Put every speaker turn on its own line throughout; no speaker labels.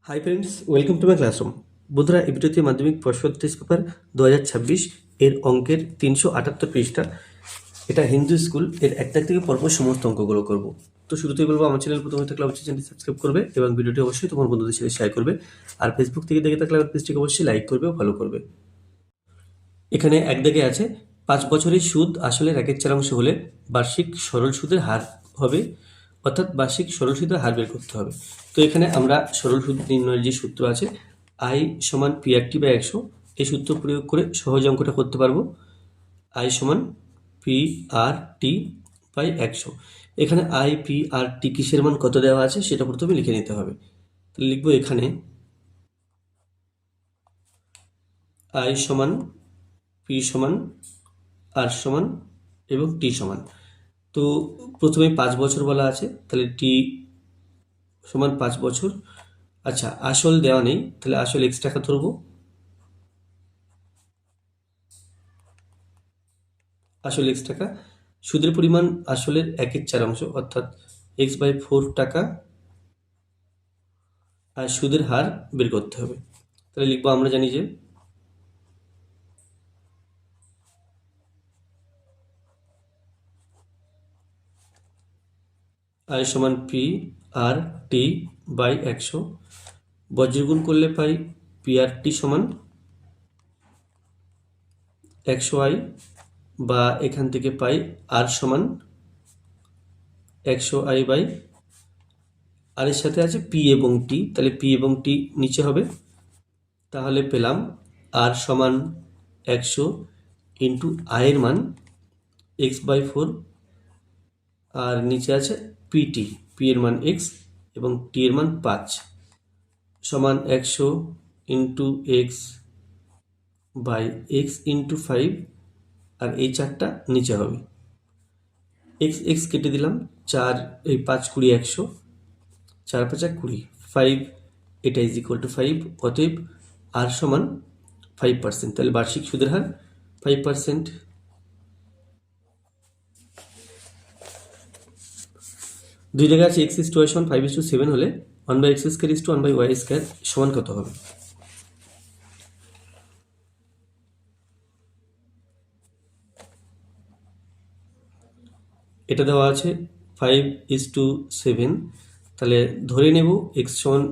Hi friends, welcome to my classroom. বন্ধুরা, এই ভিডিওতে মাধ্যমিক পর্ষদ টেস্ট পেপার 2026 এর অঙ্কের 378 পৃষ্ঠা, এটা হিন্দু স্কুল এর 1 থেকে পর্ব সমস্ত অঙ্কগুলো করব। তো শুরুতেই বলবো, আমার চ্যানেল প্রথমে থাকলে অবশ্যই চ্যানেলটি সাবস্ক্রাইব করবে এবং ভিডিওটি অবশ্যই তোমার বন্ধুদের সাথে শেয়ার করবে। আর ফেসবুক থেকে দেখে থাকলে আমার পেজটিকে অবশ্যই লাইক করবে ও ফলো করবে। এখানে এক দাগে আছে 5 বছরের সুদ আসলে 1/4 হলে বার্ষিক সরল সুদের হার হবে, অর্থাৎ বার্ষিক সরল সুদের হার বের করতে হবে। তো এখানে আমরা সরল সুদ নির্ণয়ের যে সূত্র আছে আই সমান PRT/100, এই সূত্র প্রয়োগ করে সহজ অঙ্কটা করতে পারবো। আই সমান PRT/100। এখানে IPRT কিসের মান কত দেওয়া আছে সেটা প্রথমে লিখে নিতে হবে। তাহলে লিখবো এখানে আই সমান পি সমান আর সমান এবং টি সমান। তো প্রথমে 5 বছর বলা আছে, তাহলে টি সমান 5 বছর। আচ্ছা, আসল দেওয়া নেই, তাহলে আসল x টাকা ধরবো। আসল x টাকা, সুদের পরিমাণ আসলের 1/4 অর্থাৎ x/4 টাকা, আর সুদের হার বের করতে হবে। তাহলে লিখবো, আমরা জানি যে আই সমান PRT/100, বজ্রগুণ করলে পাই PRT সমান 100i, বা এখান থেকে পাই আর সমান 100i/, আর এর সাথে আছে পি এবং টি, তাহলে পি এবং টি নিচে হবে। তাহলে পেলাম আর সমান 100 ইন্টু আয়ের মান x/4, আর নিচে আছে পিটি, পি এর মান x এবং টি এর মান 5, সমান 100 ইন্টু x/x ইন্টু 5, আর এই 4টা নিচে হবে। x কেটে দিলাম, 4 এই 5 20 100, 4 5 20, 5, এটা ইজ ইকুয়াল টু 5। অতএব আর সমান 5%, তাহলে বার্ষিক সুদের হার 5%। দুই জায়গায় আছে x/y সমান 5:7 হলে 1/x² 1/y² সমান কত হবে? এটা দেওয়া আছে 5:7, তাহলে ধরে নেব x সমান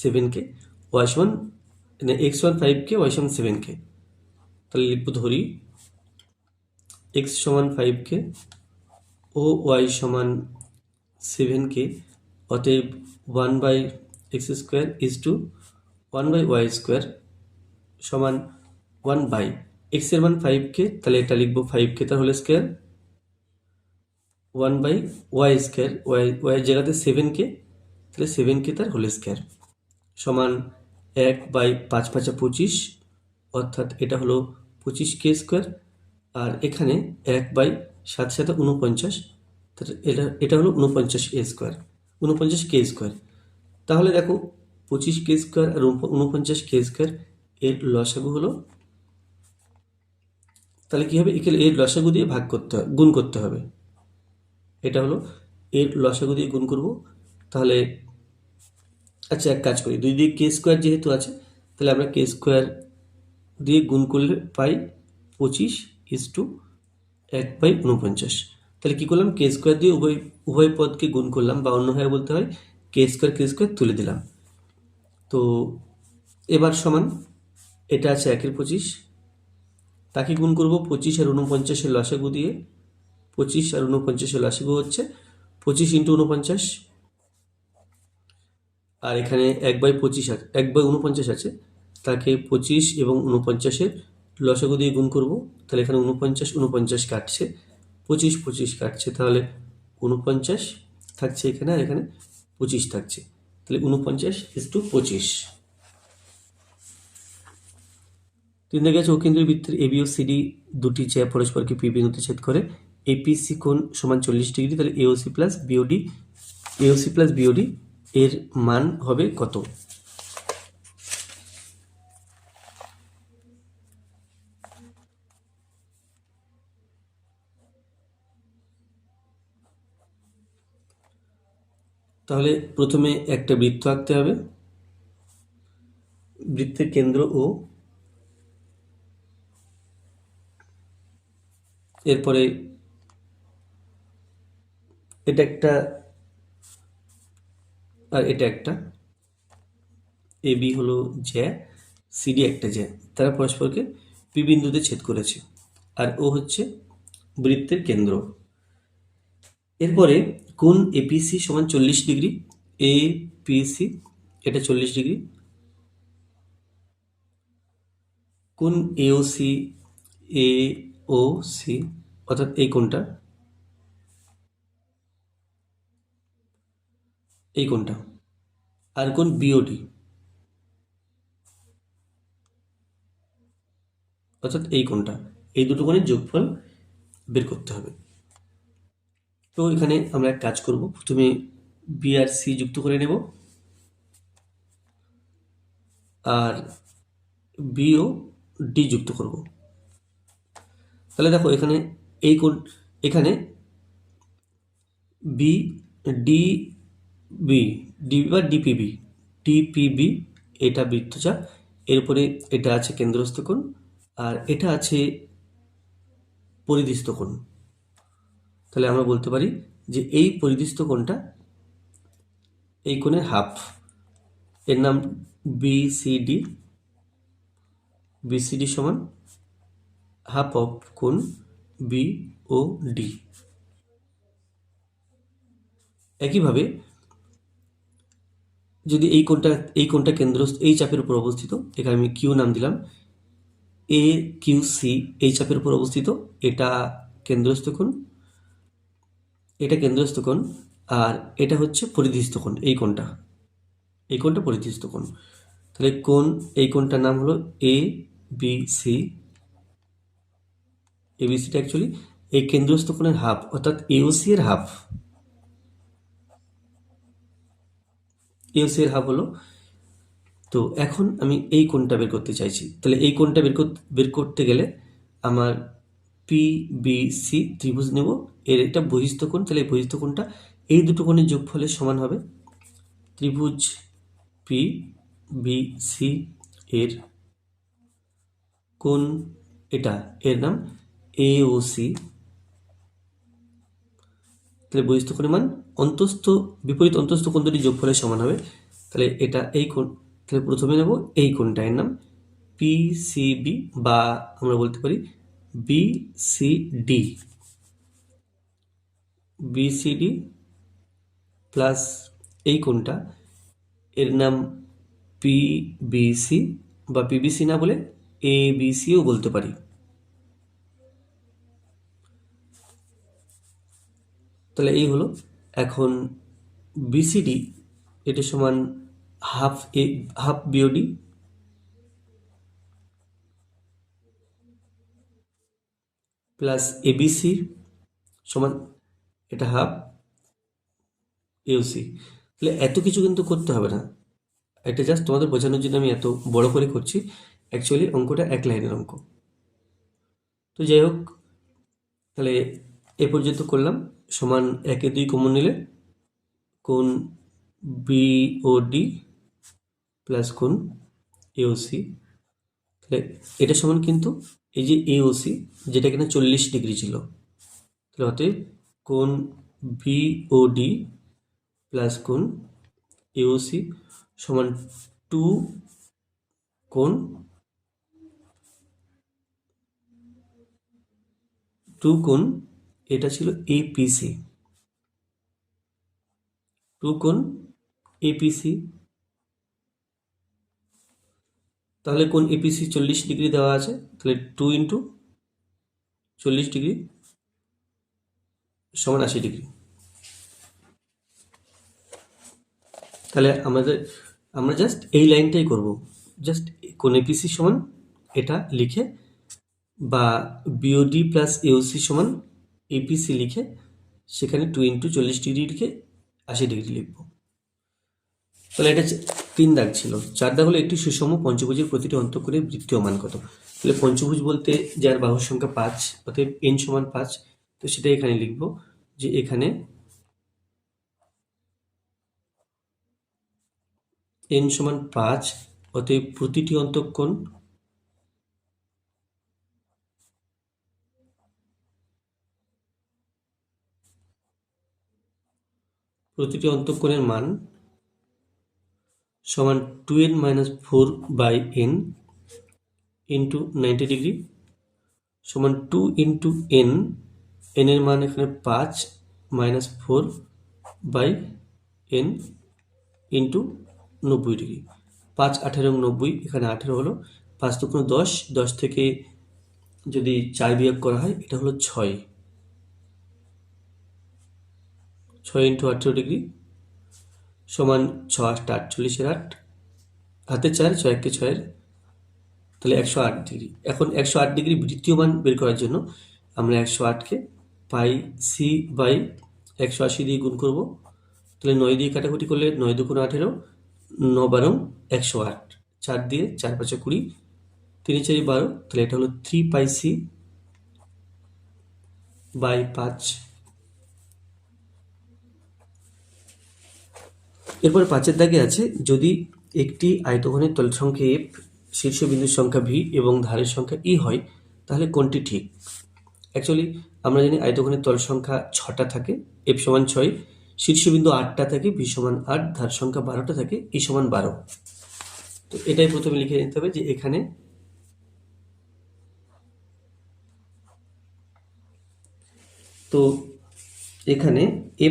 7কে, y সমান x সমান 5কে, y সমান 7কে। তাহলে লিখব, ধরি x সমান 5কে ও y সমান 7কে, অতএব 1/x² ইজ টু 1/y² সমান 1/x এর মান 5কে, তাহলে এটা লিখবো 5কে তার হোল স্কোয়ার, 1/y², y এর জায়গাতে 7কে, তাহলে 7কে তার হোল স্কোয়ার সমান 1/5×5 = 25, অর্থাৎ এটা হলো 25k²। আর এখানে 1/7 = 49, এটা হলো 49a², 49k²। তাহলে দেখো 25k² আর 49k² এর লসাগু হলো, তাহলে কি হবে, এখানে এর লসাগু দিয়ে ভাগ করতে হবে, গুণ করতে হবে। এটা হলো এর লসাগু দিয়ে গুণ করব। তাহলে আচ্ছা, এক কাজ করি, দুই দিকে k² যেহেতু আছে, তাহলে আমরা k² দিয়ে গুণ করলে পাই 25:1/49। তাহলে কি করলাম, k² দিয়ে উভয় পদকে গুণ করলাম, বা অন্যভাবে বলতে হয় k² তুলে দিলাম। তো এবার সমান, এটা আছে 1/25, তাকে গুণ করব 25 আর 49-এর লসাগু দিয়ে। 25 আর 49-এর লসাগু হচ্ছে 25 × 49, আর এখানে 1/25 আছে, 1/49 আছে, তাকে 25 এবং 49-এর লসাগু দিয়ে গুণ করব। তাহলে এখানে 49 কাটছে, 25 কাটছে, তাহলে 49 থাকছে এখানে, আর এখানে 25 থাকছে, তাহলে 49:25। তিন দিকে আছে অকেন্দ্রীয় বৃত্তের এবি ও সিডি দুটি জ্যা পরস্পরকে পি বিন্দুতে ছেদ করে এপিসি কোণ সমান 40 ডিগ্রি, তাহলে এওসি প্লাস বিওডি এর মান হবে কত? তাহলে প্রথমে একটা বৃত্ত আঁকতে হবে। বৃত্তের কেন্দ্র ও এরপরে এটা একটা আর এটা একটা, এ বি হলো জ্যা, সিডি একটা জ্যা, তারা পরস্পরকে পি বিন্দুতে ছেদ করেছে, আর ও হচ্ছে বৃত্তের কেন্দ্র। এরপরে কোণ এপিসি সমান 40 ডিগ্রি, এ পিসি এটা 40 ডিগ্রি, কোণ এওসি, এ ও সি অর্থাৎ এই কোণটা, এই কোণটা, আর কোণ বিওডি অর্থাৎ এই কোণটা, এই দুটো কোণের যোগফল বের করতে হবে। তো এখানে আমরা এক কাজ করব, প্রথমে বি আর সি যুক্ত করে নেব, আর বি ও ডি যুক্ত করব। তাহলে দেখো এখানে এই কোণ, এখানে বি ডি বি ডি বা ডিপিবি, ডিপিবি এটা বৃত্তচাপ, এরপরে এটা আছে কেন্দ্রস্থ কোণ, আর এটা আছে পরিধিস্থ কোণ। তাহলে আমরা বলতে পারি যে এই পরিধিস্থ কোণটা এই কোণের হাফ, এর নাম বিসিডি, বিসিডি সমান হাফ অফ কোণ বি ও ডি। একইভাবে যদি এই কোণটা কেন্দ্র এই চাপের উপর অবস্থিত, এখানে আমি কিউ নাম দিলাম, এ কিউ সি এই চাপের উপর অবস্থিত, এটা কেন্দ্রস্থ কোণ, এটা কেন্দ্রস্থ কোণ, আর এটা হচ্ছে পরিধিস্থ কোণ, এই কোণটা পরিধিস্থ কোণ। তাহলে এই কোণটার নাম হলো এ বি সি, এবিসিটা অ্যাকচুয়ালি এই কেন্দ্রস্থ কোণের হাফ অর্থাৎ এওসি এর হাফ, এওসি এর হাফ হলো। তো এখন আমি এই কোণটা বের করতে চাইছি, তাহলে এই কোণটা বের করতে গেলে আমার পি বি সি ত্রিভুজ নেব, এর এটা বহিস্থ কোণ, তাহলে এই বহিস্থ কোণটা এই দুটো কোণের যোগফলের সমান হবে। ত্রিভুজ পি বি সি এর কোণ এটা, এর নাম এ ও সি, তাহলে বহিস্থ কোণের মান বিপরীত অন্তস্থ কোণ দুটি যোগফলের সমান হবে। তাহলে এটা এই কোণ, তাহলে প্রথমে নেব এই কোণটা, এর নাম পিসিবি, বা আমরা বলতে পারি বিসিডি, বিসিডি প্লাস এই কোণটা, এর নাম পিবিসি, বা পিবিসি না বলে এবিসিও বলতে পারি। তাহলে এই হলো। এখন বিসিডি এটা সমান হাফ বিওডি প্লাস এবিসি সমান এটা হাফ এওসি। তাহলে এত কিছু কিন্তু করতে হবে না, এটা জাস্ট তোমাদের বোঝানোর জন্য আমি এত বড় করে করছি, অ্যাকচুয়ালি অঙ্কটা এক লাইনের অঙ্ক। তো যাই হোক, তাহলে এ পর্যন্ত করলাম। সমান 1-2 কমন নিলে কোণ বিওডি প্লাস কোণ এওসি, তাহলে এটা সমান কিন্তু এই যে এওসি যেটা কিনা 40 ডিগ্রি ছিল, তাহলে অতএব কোণ বিওডি প্লাস কোণ এওসি সমান 2 কোণ 2 কোণ, এটা ছিল এপিসি, 2 কোণ এপিসি। তাহলে কোণ এপিসি 40 ডিগ্রি দেওয়া আছে, তাহলে 2 ইন্টু 40 ডিগ্রি সমান 80 ডিগ্রি। তাহলে আমরা জাস্ট এই লাইনটাই করব, জাস্ট কোণ এপিসি সমান এটা লিখে, বা বিওডি প্লাস এওসি সমান এপিসি লিখে সেখানে 2 ইন্টু 40 ডিগ্রি লিখে 80 ডিগ্রি লিখব। তাহলে এটা 3 দাগ ছিল। 4 দাগ হলো একটি সুষম পঞ্চভুজের প্রতিটি অন্তঃকোণের বৃত্তীয় মান কত। তাহলে পঞ্চভুজ বলতে যার বাহুর সংখ্যা 5, অতএব n সমান 5, তো সেটা এখানে লিখব যে এখানে n সমান 5, অতএব প্রতিটি অন্তঃকোণের মান সমান 2n-4/n ইন্টু 90 ডিগ্রি সমান 2 × n, n এর মান এখানে 5-4/n ইন্টু 90 ডিগ্রি। 5, 18 এবং 90, এখানে 18 হলো, 5 দুগুণ 10, 10 থেকে যদি 4 বিয়োগ করা হয় এটা হলো 6, 6 × 18 ডিগ্রি সমান 6, 8, 48, 8 হাতে 4, 6 1 6, তাহলে 108 ডিগ্রি। এখন 108 ডিগ্রি বৃত্তীয় মান বের করার জন্য আমরা 108কে πc/180 দিয়ে গুণ করব। তাহলে 9 দিয়ে কাটাকুটি করলে 9 দুগুণ 18, 9 12 108, 4 দিয়ে 4 5 20, 3 4 12, তাহলে এটা হলো 3πc/5। এরপরে 5-এর দাগে আছে, যদি একটি আয়তঘনের তল সংখ্যা f, শীর্ষবিন্দুর সংখ্যা v এবং ধারের সংখ্যা e হয় তাহলে কোনটি ঠিক। অ্যাকচুয়ালি আমরা জানি আয়তঘনের তল সংখ্যা 6টা থাকে, f সমান 6, শীর্ষবিন্দু 8টা থাকে, v সমান 8, ধার সংখ্যা 12টা থাকে, e সমান 12। তো এটাই প্রথমে লিখে নিতে হবে যে এখানে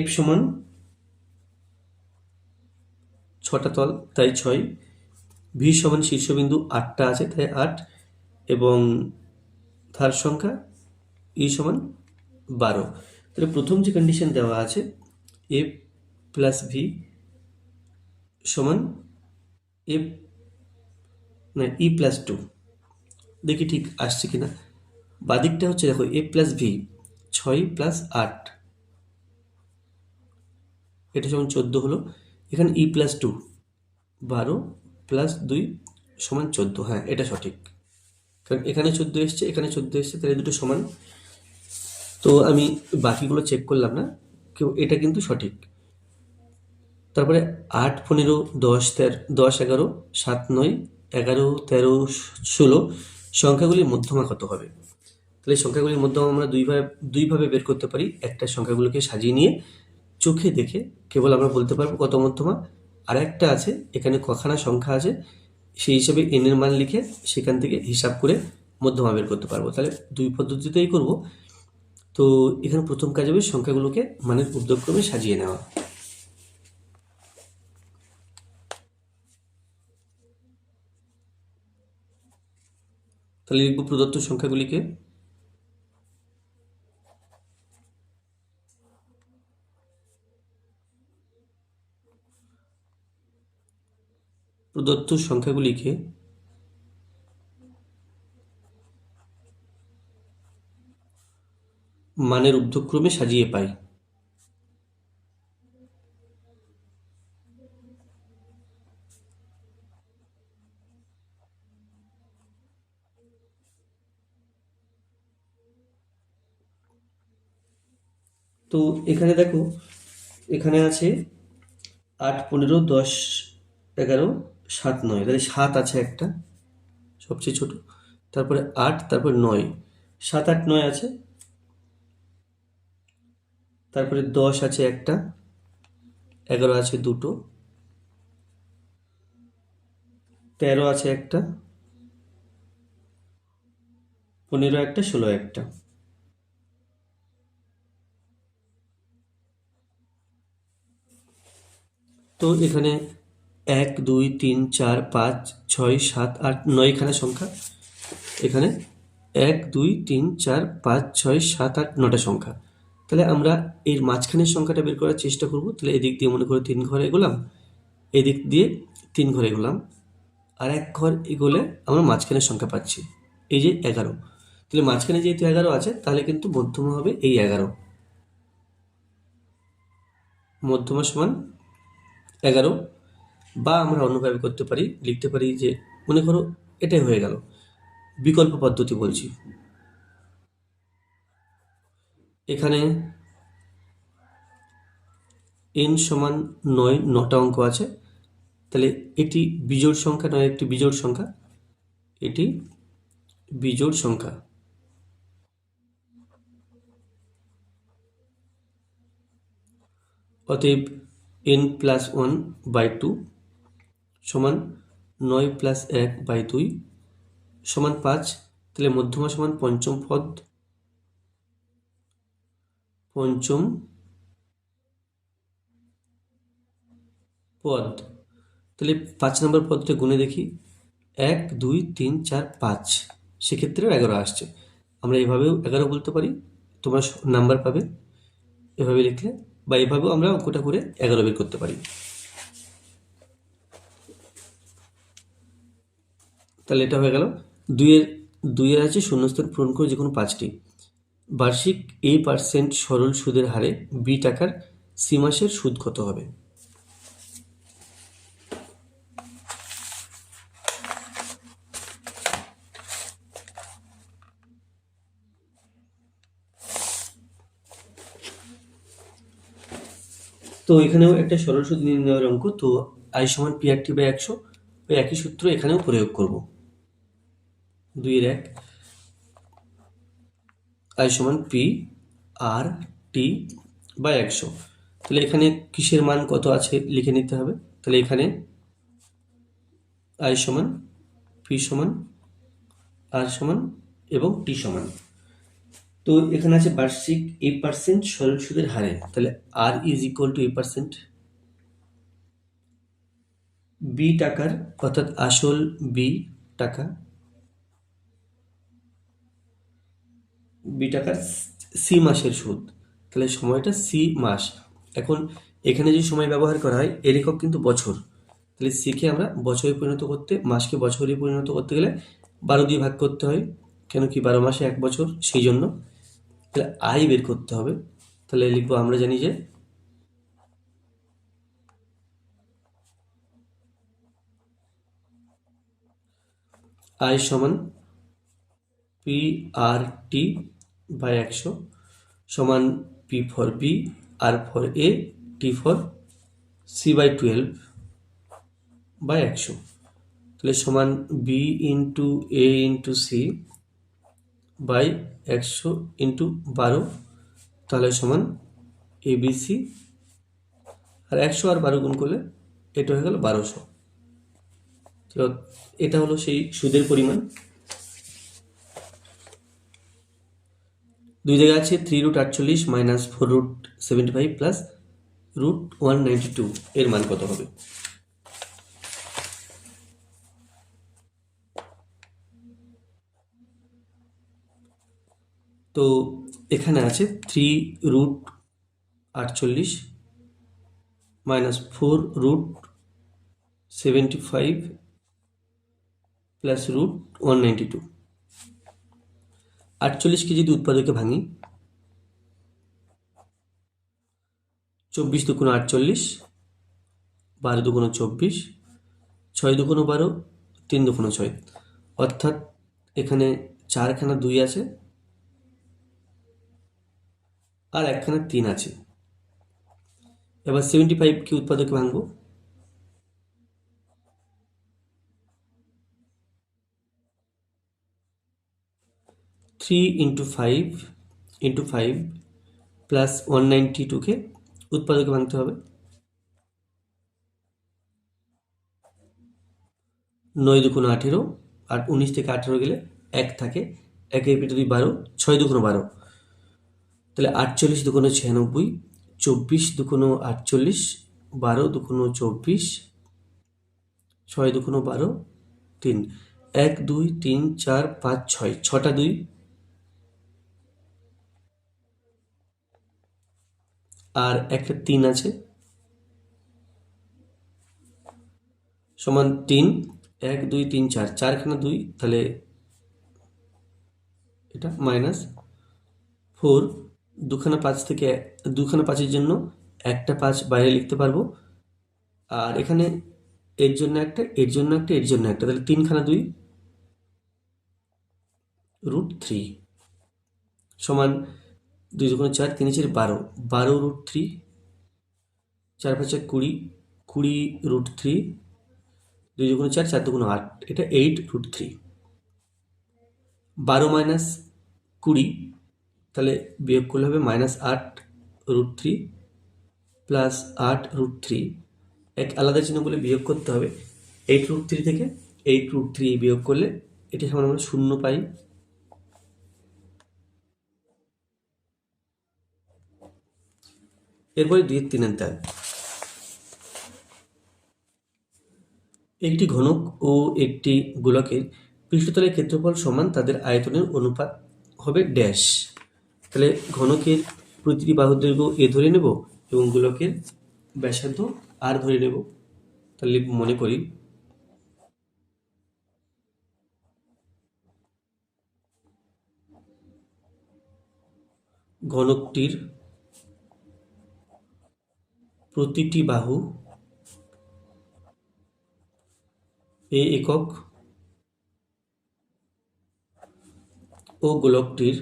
f সমান 6টা তল তাই 6, v সমান শীর্ষবিন্দু 8টা আছে তাই 8, এবং ধার সংখ্যা e সমান 12। তাহলে প্রথম যে কন্ডিশন দেওয়া আছে f প্লাস v সমান f না e প্লাস 2, দেখি ঠিক আসছে কিনা। বাদিকটা হচ্ছে দেখো f প্লাস v 6 প্লাস 8, এটা সমান 14 হলো। এখানে e প্লাস 2 12 প্লাস 2 সমান 14, হ্যাঁ এটা সঠিক, কারণ এখানে 14 এসছে এখানে 14 এসছে, তাহলে দুটো সমান। তো আমি বাকিগুলো চেক করলাম না, কেউ এটা কিন্তু সঠিক। তারপরে 8 15 10 13 10 11 7 9 11 13 16 সংখ্যাগুলির মধ্যমা কত হবে। তাহলে সংখ্যাগুলির মধ্যমা আমরা দুইভাবে বের করতে পারি। একটা সংখ্যাগুলোকে সাজিয়ে নিয়ে চোখে দেখে কেবল আমরা বলতে পারবো কত মধ্যমা, আর একটা আছে এখানে কখানা সংখ্যা আছে সেই হিসেবে n এর মান লিখে সেখান থেকে হিসাব করে মধ্যমা বের করতে পারবো। তাহলে দুই পদ্ধতিতেই করব। তো এখানে প্রথম কাজ হবে সংখ্যাগুলোকে মানের ঊর্ধ্বক্রমে সাজিয়ে নেওয়া। তাহলে লিখব প্রদত্ত সংখ্যাগুলিকে মানের ঊর্ধ্বক্রমে সাজিয়ে পাই। তো এখানে দেখো এখানে আছে 8 15 10 11 7 9, তাহলে 7 আছে একটা সবচেয়ে ছোট, তারপরে 8, তারপরে 9, 7 8 9 আছে, তারপরে 10 আছে একটা, 11 আছে দুটো, 13 আছে একটা, 15 একটা, 16 একটা। তো এখানে 1 2 3 4 5 6 7 8 9 খানা সংখ্যা, এখানে 1 2 3 4 5 6 7 8 9টা সংখ্যা। তাহলে আমরা এর মাঝখানের সংখ্যাটা বের করার চেষ্টা করব। তাহলে এদিক দিয়ে মনে করো 3 ঘর এগোলাম, এদিক দিয়ে 3 ঘর এগোলাম, আর 1 ঘর এগোলে আমরা মাঝখানের সংখ্যা পাচ্ছি এই যে 11। তাহলে মাঝখানে যেহেতু 11 আছে তাহলে কিন্তু মধ্যমা হবে এই 11, মধ্যমা সমান 11। বা আমরা অন্যভাবে করতে পারি, লিখতে পারি যে মনে করো এটাই হয়ে গেল, বিকল্প পদ্ধতি বলছি। এখানে n সমান 9, 9টা অঙ্ক আছে, তাহলে এটি বিজোড় সংখ্যা নয়, একটি বিজোড় সংখ্যা, এটি বিজোড় সংখ্যা। অতএব n+1/2 সমান 9+1/2 সমান 5। তাহলে মধ্যমা সমান পঞ্চম পদ, পঞ্চম পদ। তাহলে 5 নম্বর পদটা গুণে দেখি, 1 2 3 4 5, সেক্ষেত্রেও 11 আসছে। আমরা এভাবেও 11 বলতে পারি, তোমরা নাম্বার পাবে এভাবে লিখলে, বা এভাবেও আমরা অঙ্কটা করে 11 বের করতে পারি। তাহলে এটা হয়ে গেল দুইয়ের আছে শূন্যস্থান পূরণ করে যে কোনো 5টি। বার্ষিক A% সরল সুদের হারে B টাকার C মাসের সুদ কত হবে? তো এখানেও একটা সরল সুদ নির্ণয়ের অঙ্ক। তো I সমান P/100, ওই একই সূত্র এখানেও প্রয়োগ করব। 2-1 I সমান P/100। তাহলে এখানে কিসের মান কত আছে লিখে নিতে হবে। তাহলে এখানে I সমান P সমান R সমান এবং T সমান। তো এখানে আছে বার্ষিক A% সরল সুদের হারে, তাহলে R is equal two A%। B টাকার, অর্থাৎ আসল B টাকা, B টাকার C মাসের সুদ, তাহলে সময়টা C মাস। এখন এখানে যে সময় ব্যবহার করা হয় এর একক কিন্তু বছর, তাহলে সিকে আমরা বছরে পরিণত করতে, মাসকে বছরে পরিণত করতে গেলে 12 দিয়ে ভাগ করতে হয়, কেন কি 12 মাসে 1 বছর, সেই জন্য। তাহলে আই বের করতে হবে। তাহলে লিখবো, আমরা জানি যে আই সমান P/100 সমান P for B, R for A, T for C/12/100। তাহলে সমান B into A into C/100 into 12, তাহলে সমান ABC। আর 100 আর 12 গুণ করলে এটা হয়ে গেল 1200। তো এটা হলো সেই সুদের পরিমাণ। দুই জায়গায় আছে 3√48 মাইনাস 4√75 প্লাস √192, এর মান কত হবে? তো এখানে আছে 3√48 মাইনাস 4√75 প্লাস √192। 48কে যদি উৎপাদকে ভাঙি, 24 দুগুণ 48, 12 দুগুণ 24, 6 দুগুণ 12, 3 দুগুণ 6, অর্থাৎ এখানে 4খানা 2 আছে আর 1খানা 3 আছে। এবার 75কে উৎপাদকে ভাঙবো, 3 ইন্টু 5 ইন্টু 5 প্লাস 192কে উৎপাদকে ভাঙতে হবে, 9 দুগুণ 18, আর 19 থেকে 18 গেলে 1 থাকে, 1 পেটে 2 12, 6 দুগুণ 12, তাহলে 48 দুগুণ 96, 24 দুগুণ 48, 12 দুগুণ 24, 6 দুগুণ 12, 3, 1 2 3 4 5 6, 6টা 2 আর একটা 3 আছে, সমান 3, 1 2 3 4, 4খানা 2, তাহলে এটা মাইনাস 4, দুখানা 5 থেকে, দুখানা 5-এর জন্য একটা 5 বাইরে লিখতে পারবো, আর এখানে এর জন্য একটা, এর জন্য একটা, এর জন্য একটা, তাহলে 3খানা 2 √3 সমান 2 দুগুণ 4, 3 4 12, 12 √3, 4 5 20, 20 √3 2 দুগুণ 4, 4 দুগুণ 8, এটা 8√3। 12 মাইনাস 20, তাহলে বিয়োগ করলে হবে -8√3 প্লাস 8√3। এক আলাদা চিহ্ন বলে বিয়োগ করতে হবে। 8√3 থেকে 8√3 বিয়োগ করলে এটি সমান আমরা 0 পাই। এরপরে 2-3 দাগ। একটি ঘনক ও একটি গোলকের পৃষ্ঠতলের ক্ষেত্রফল সমান, তাদের আয়তনের অনুপাত হবে ড্যাশ। তাহলে ঘনকের প্রতিটি বাহুর দৈর্ঘ্য এ ধরে নেব এবং গোলকের ব্যাসার্ধ আর ধরে নেব। তাহলে মনে করি ঘনকটির প্রতিটি বাহু এ একক ও গোলকটির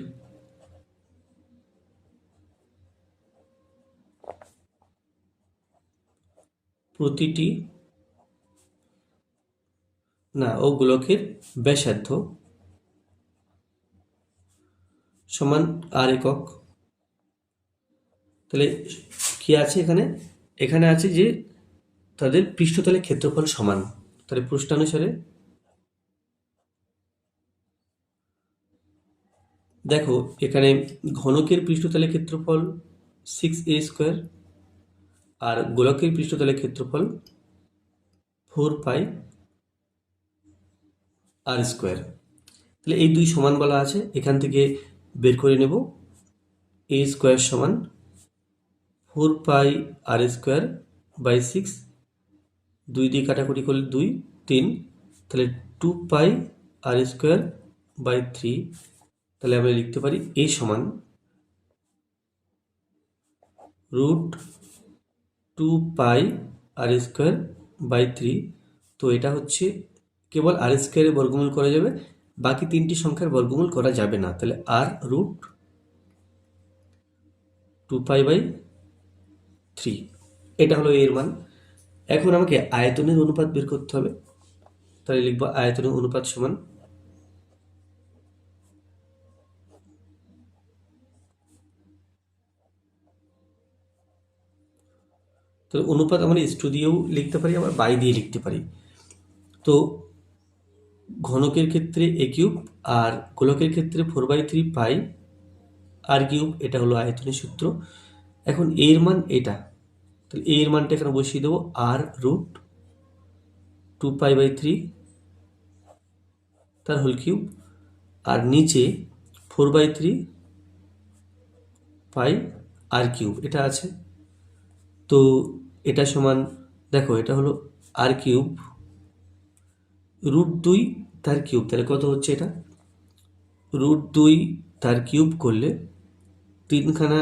প্রতিটি গোলকের ব্যাসার্ধ সমান আর একক। তাহলে কি আছে এখানে? এখানে আছে যে তাদের পৃষ্ঠতলের ক্ষেত্রফল সমান। তাহলে প্রশ্নানুসারে দেখো এখানে ঘনকের পৃষ্ঠতলের ক্ষেত্রফল 6a² আর গোলকের পৃষ্ঠতলের ক্ষেত্রফল 4πr²। তাহলে এই দুই সমান বলা আছে, এখান থেকে বের করে নেব a² সমান 4πr²/6, 2 দিয়ে কাটাকুটি করলে 2, 3, তাহলে 2πr²/3। তাহলে আমরা লিখতে পারি a সমান √2πr²/3। তো এটা হচ্ছে কেবল r² এর বর্গমূল করা যাবে, বাকি তিনটি সংখ্যার বর্গমূল করা যাবে না। তাহলে r√2π/3, এটা হলো এর মান। এখন আমাকে আয়তনের অনুপাত বের করতে হবে। তাহলে লিখব আয়তনের অনুপাত সমান তো অনুপাত আমরা S2 দিয়েও লিখতে পারি, আবার বাই দিয়ে লিখতে পারি। তো ঘনকের ক্ষেত্রে a³ আর গোলকের ক্ষেত্রে 4/3πr³, এটা হলো আয়তনের সূত্র। এখন এর মান এটা, তাহলে এর মানটা এখানে বসিয়ে দেবো r√2π/3 তার হোল কিউব, আর নিচে 4/3πr³ এটা আছে। তো এটা সমান, দেখো এটা হলো r³ √2 তার কিউব, তাহলে কত হচ্ছে এটা? √2 তার কিউব করলে তিনখানা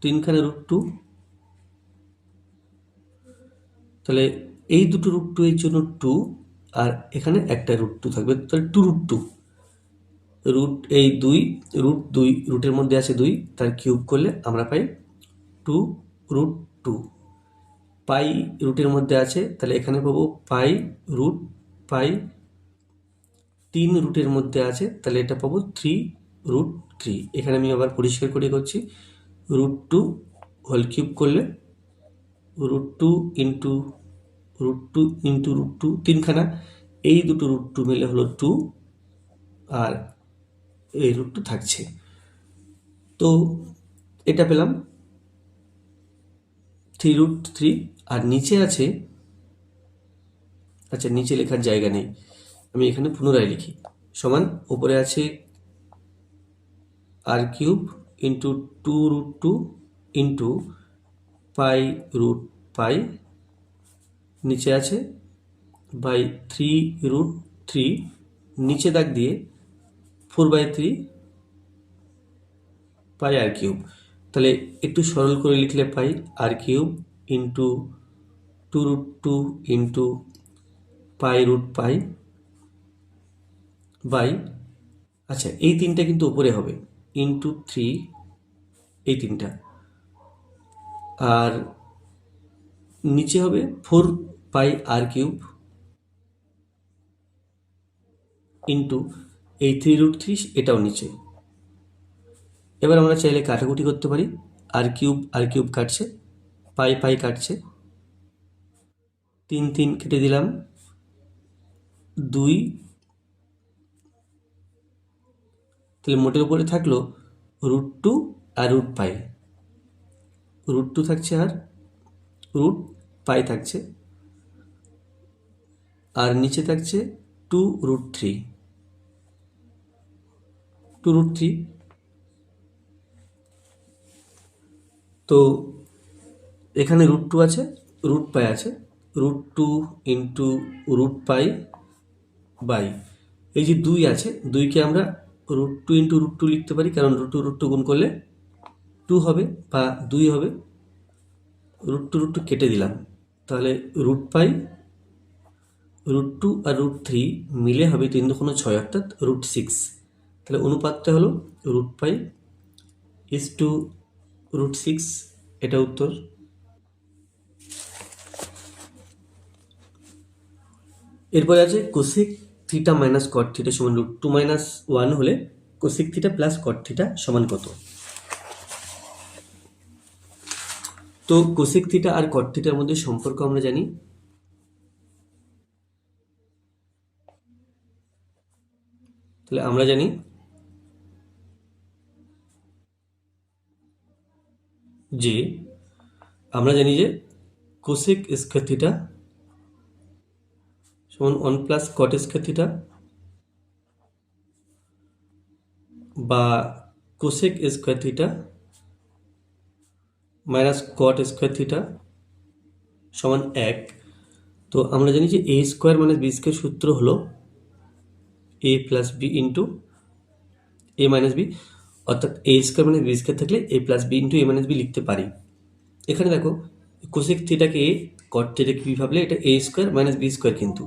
√2, তাহলে এই দুটো √2 এর জন্য 2, আর এখানে একটা √2 থাকবে, তাহলে 2√2। এই 2 √2 রুটের মধ্যে আছে 2, তার কিউব করলে আমরা পাই 2√2। পাই রুটের মধ্যে আছে, তাহলে এখানে পাবো π√π। 3 রুটের মধ্যে আছে, তাহলে এটা পাবো 3√3। এখানে আমি আবার পরিষ্কার করে করছি, √2 হোল কিউব করলে √2 ইন্টু √2 ইন্টু √2, তিনখানা, এই দুটো √2 মিলে হলো 2, আর এই √2 থাকছে। তো এটা পেলাম 3√3। আর নিচে আছে, আচ্ছা নিচে লেখার জায়গা নেই, আমি এখানে পুনরায় লিখি। সমান উপরে আছে r³ ইন্টু 2√2 ইন্টু π√π, নিচে আছে বাই 3√3, নিচে দাগ দিয়ে 4/3πr³। তাহলে একটু সরল করে লিখলে পাই r³ ইন্টু 2√2 ইন্টু π√π বাই, আচ্ছা এই তিনটা কিন্তু উপরে হবে ইন্টু 3, এই তিনটা, আর নিচে হবে 4πr³। ইন্টু এই 3√3 এটাও নিচে। এবার আমরা চাইলে কাটাকুটি করতে পারি। আর কিউব কাটছে, পাই পাই কাটছে, 3 3 কেটে দিলাম, 2, তাহলে মোটের উপরে থাকলো √2 আর √পাই। √2 থাকছে আর √পাই থাকছে, আর নিচে থাকছে 2√3। তো এখানে √2 আছে, √পাই আছে, √2 ইন্টু √পাই বাই এই যে 2 আছে, 2কে আমরা √2 ইন্টু √2 লিখতে পারি, কারণ √2 গুণ করলে 2 হবে বা 2 হবে। √2 কেটে দিলাম, তাহলে √পাই, √2 আর √3 মিলে হবে 3 দুগুণে 6, অর্থাৎ √6। তাহলে অনুপাতটা হলো √পাই ইজ টু √6, এটা উত্তর। এরপরে আছে কোসেক থিটা মাইনাস কট থিটা সমান √2 - 1 হলে cosec theta plus cot theta সমান কত? তো কোসেক থিটা আর কট থিটার মধ্যে সম্পর্ক আমরা জানি। তাহলে আমরা জানি যে কোসেক স্কয়ার থিটা সমান 1 প্লাস কট স্কয়ার থিটা, বা কোসেক স্কয়ার থিটা মাইনাস কট স্কয়ার থিটা সমান 1। তো আমরা জানি যে এ স্কোয়ার মাইনাস বি স্কোয়ার সূত্র হলো এ প্লাস বি ইন্টু এ মাইনাস বি, অর্থাৎ এ স্কোয়ার মাইনাস বি স্কোয়ার থাকলে এ প্লাস বি ইন্টু এ মাইনাস বি লিখতে পারি। এখানে দেখো কোসেক থিটাকে এ, কট থিটাকে বি ভাবলে এটা এ স্কোয়ার মাইনাস বি স্কোয়ার, কিন্তু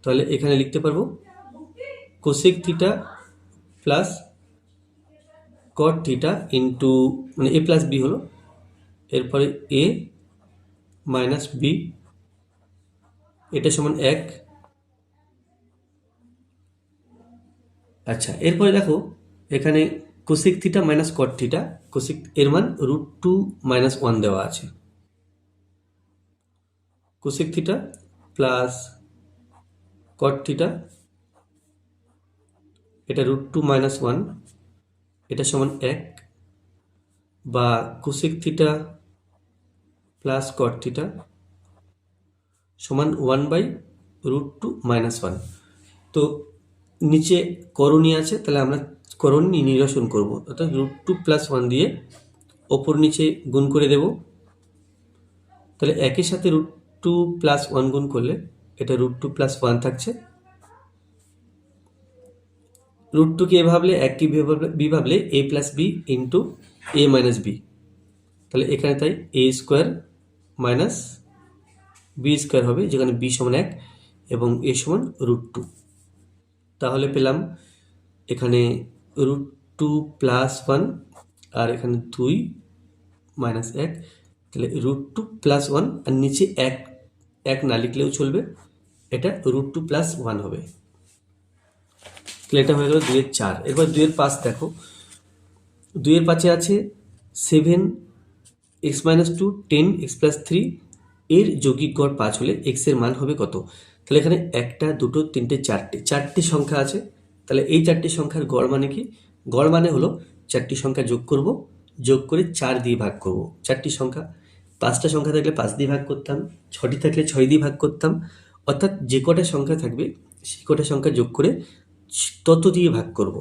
তাহলে এখানে লিখতে পারবো cosec theta plus cot theta into মানে এ প্লাস বি হলো, এরপরে এ মাইনাস বি, এটা সমান 1। আচ্ছা, এরপরে দেখো এখানে কোসেক থিটা মাইনাস কট থিটা, কোসেক এর মান √2 - 1 দেওয়া আছে। Cosec theta plus cot theta, এটা √2 - 1, এটা সমান 1, বা cosec theta plus cot theta সমান 1/√2 - 1। তো নিচে করণী আছে, তাহলে আমরা করণী নিরসন করব, অর্থাৎ √2 + 1 দিয়ে ওপর নিচে গুণ করে দেব। তাহলে একের সাথে √2 + 1 গুণ করলে এটা √2 + 1 থাকছে। √2কে এ ভাবলে, একটি বি ভাবলে এ প্লাস বি ইন্টু এ মাইনাস বি, তাহলে এখানে তাই এ স্কোয়ার মাইনাস বি স্কোয়ার হবে, যেখানে বি সমান 1 এবং এ সমান √2। তাহলে পেলাম এখানে √2 + 1 আর এখানে 2 - 1, তাহলে √2 + 1 আর নিচে 1 না লিখলেও চলবে, এটা √2 + 1 হবে। তাহলে এটা হয়ে গেল 2 এর 4। এরপর 2 এর 5 দেখো, 2 এর 5-এ আছে 7x - 2 10x + 3 এর যৌগিক গড় 5 হলে x এর মান হবে কত? তাহলে এখানে 1টা 2টো 3টে 4টে সংখ্যা আছে। তাহলে এই 4টি সংখ্যার গড় মানে কি? গড় মানে হলো 4টি সংখ্যা যোগ করব, যোগ করে 4 দিয়ে ভাগ করব। 4টি সংখ্যা, 5টা সংখ্যা থাকলে 5 দিয়ে ভাগ করতাম, 6টি থাকলে 6 দিয়ে ভাগ করতাম, অর্থাৎ যে কটা সংখ্যা থাকবে সেই কটা সংখ্যা যোগ করে তত দিয়ে ভাগ করব,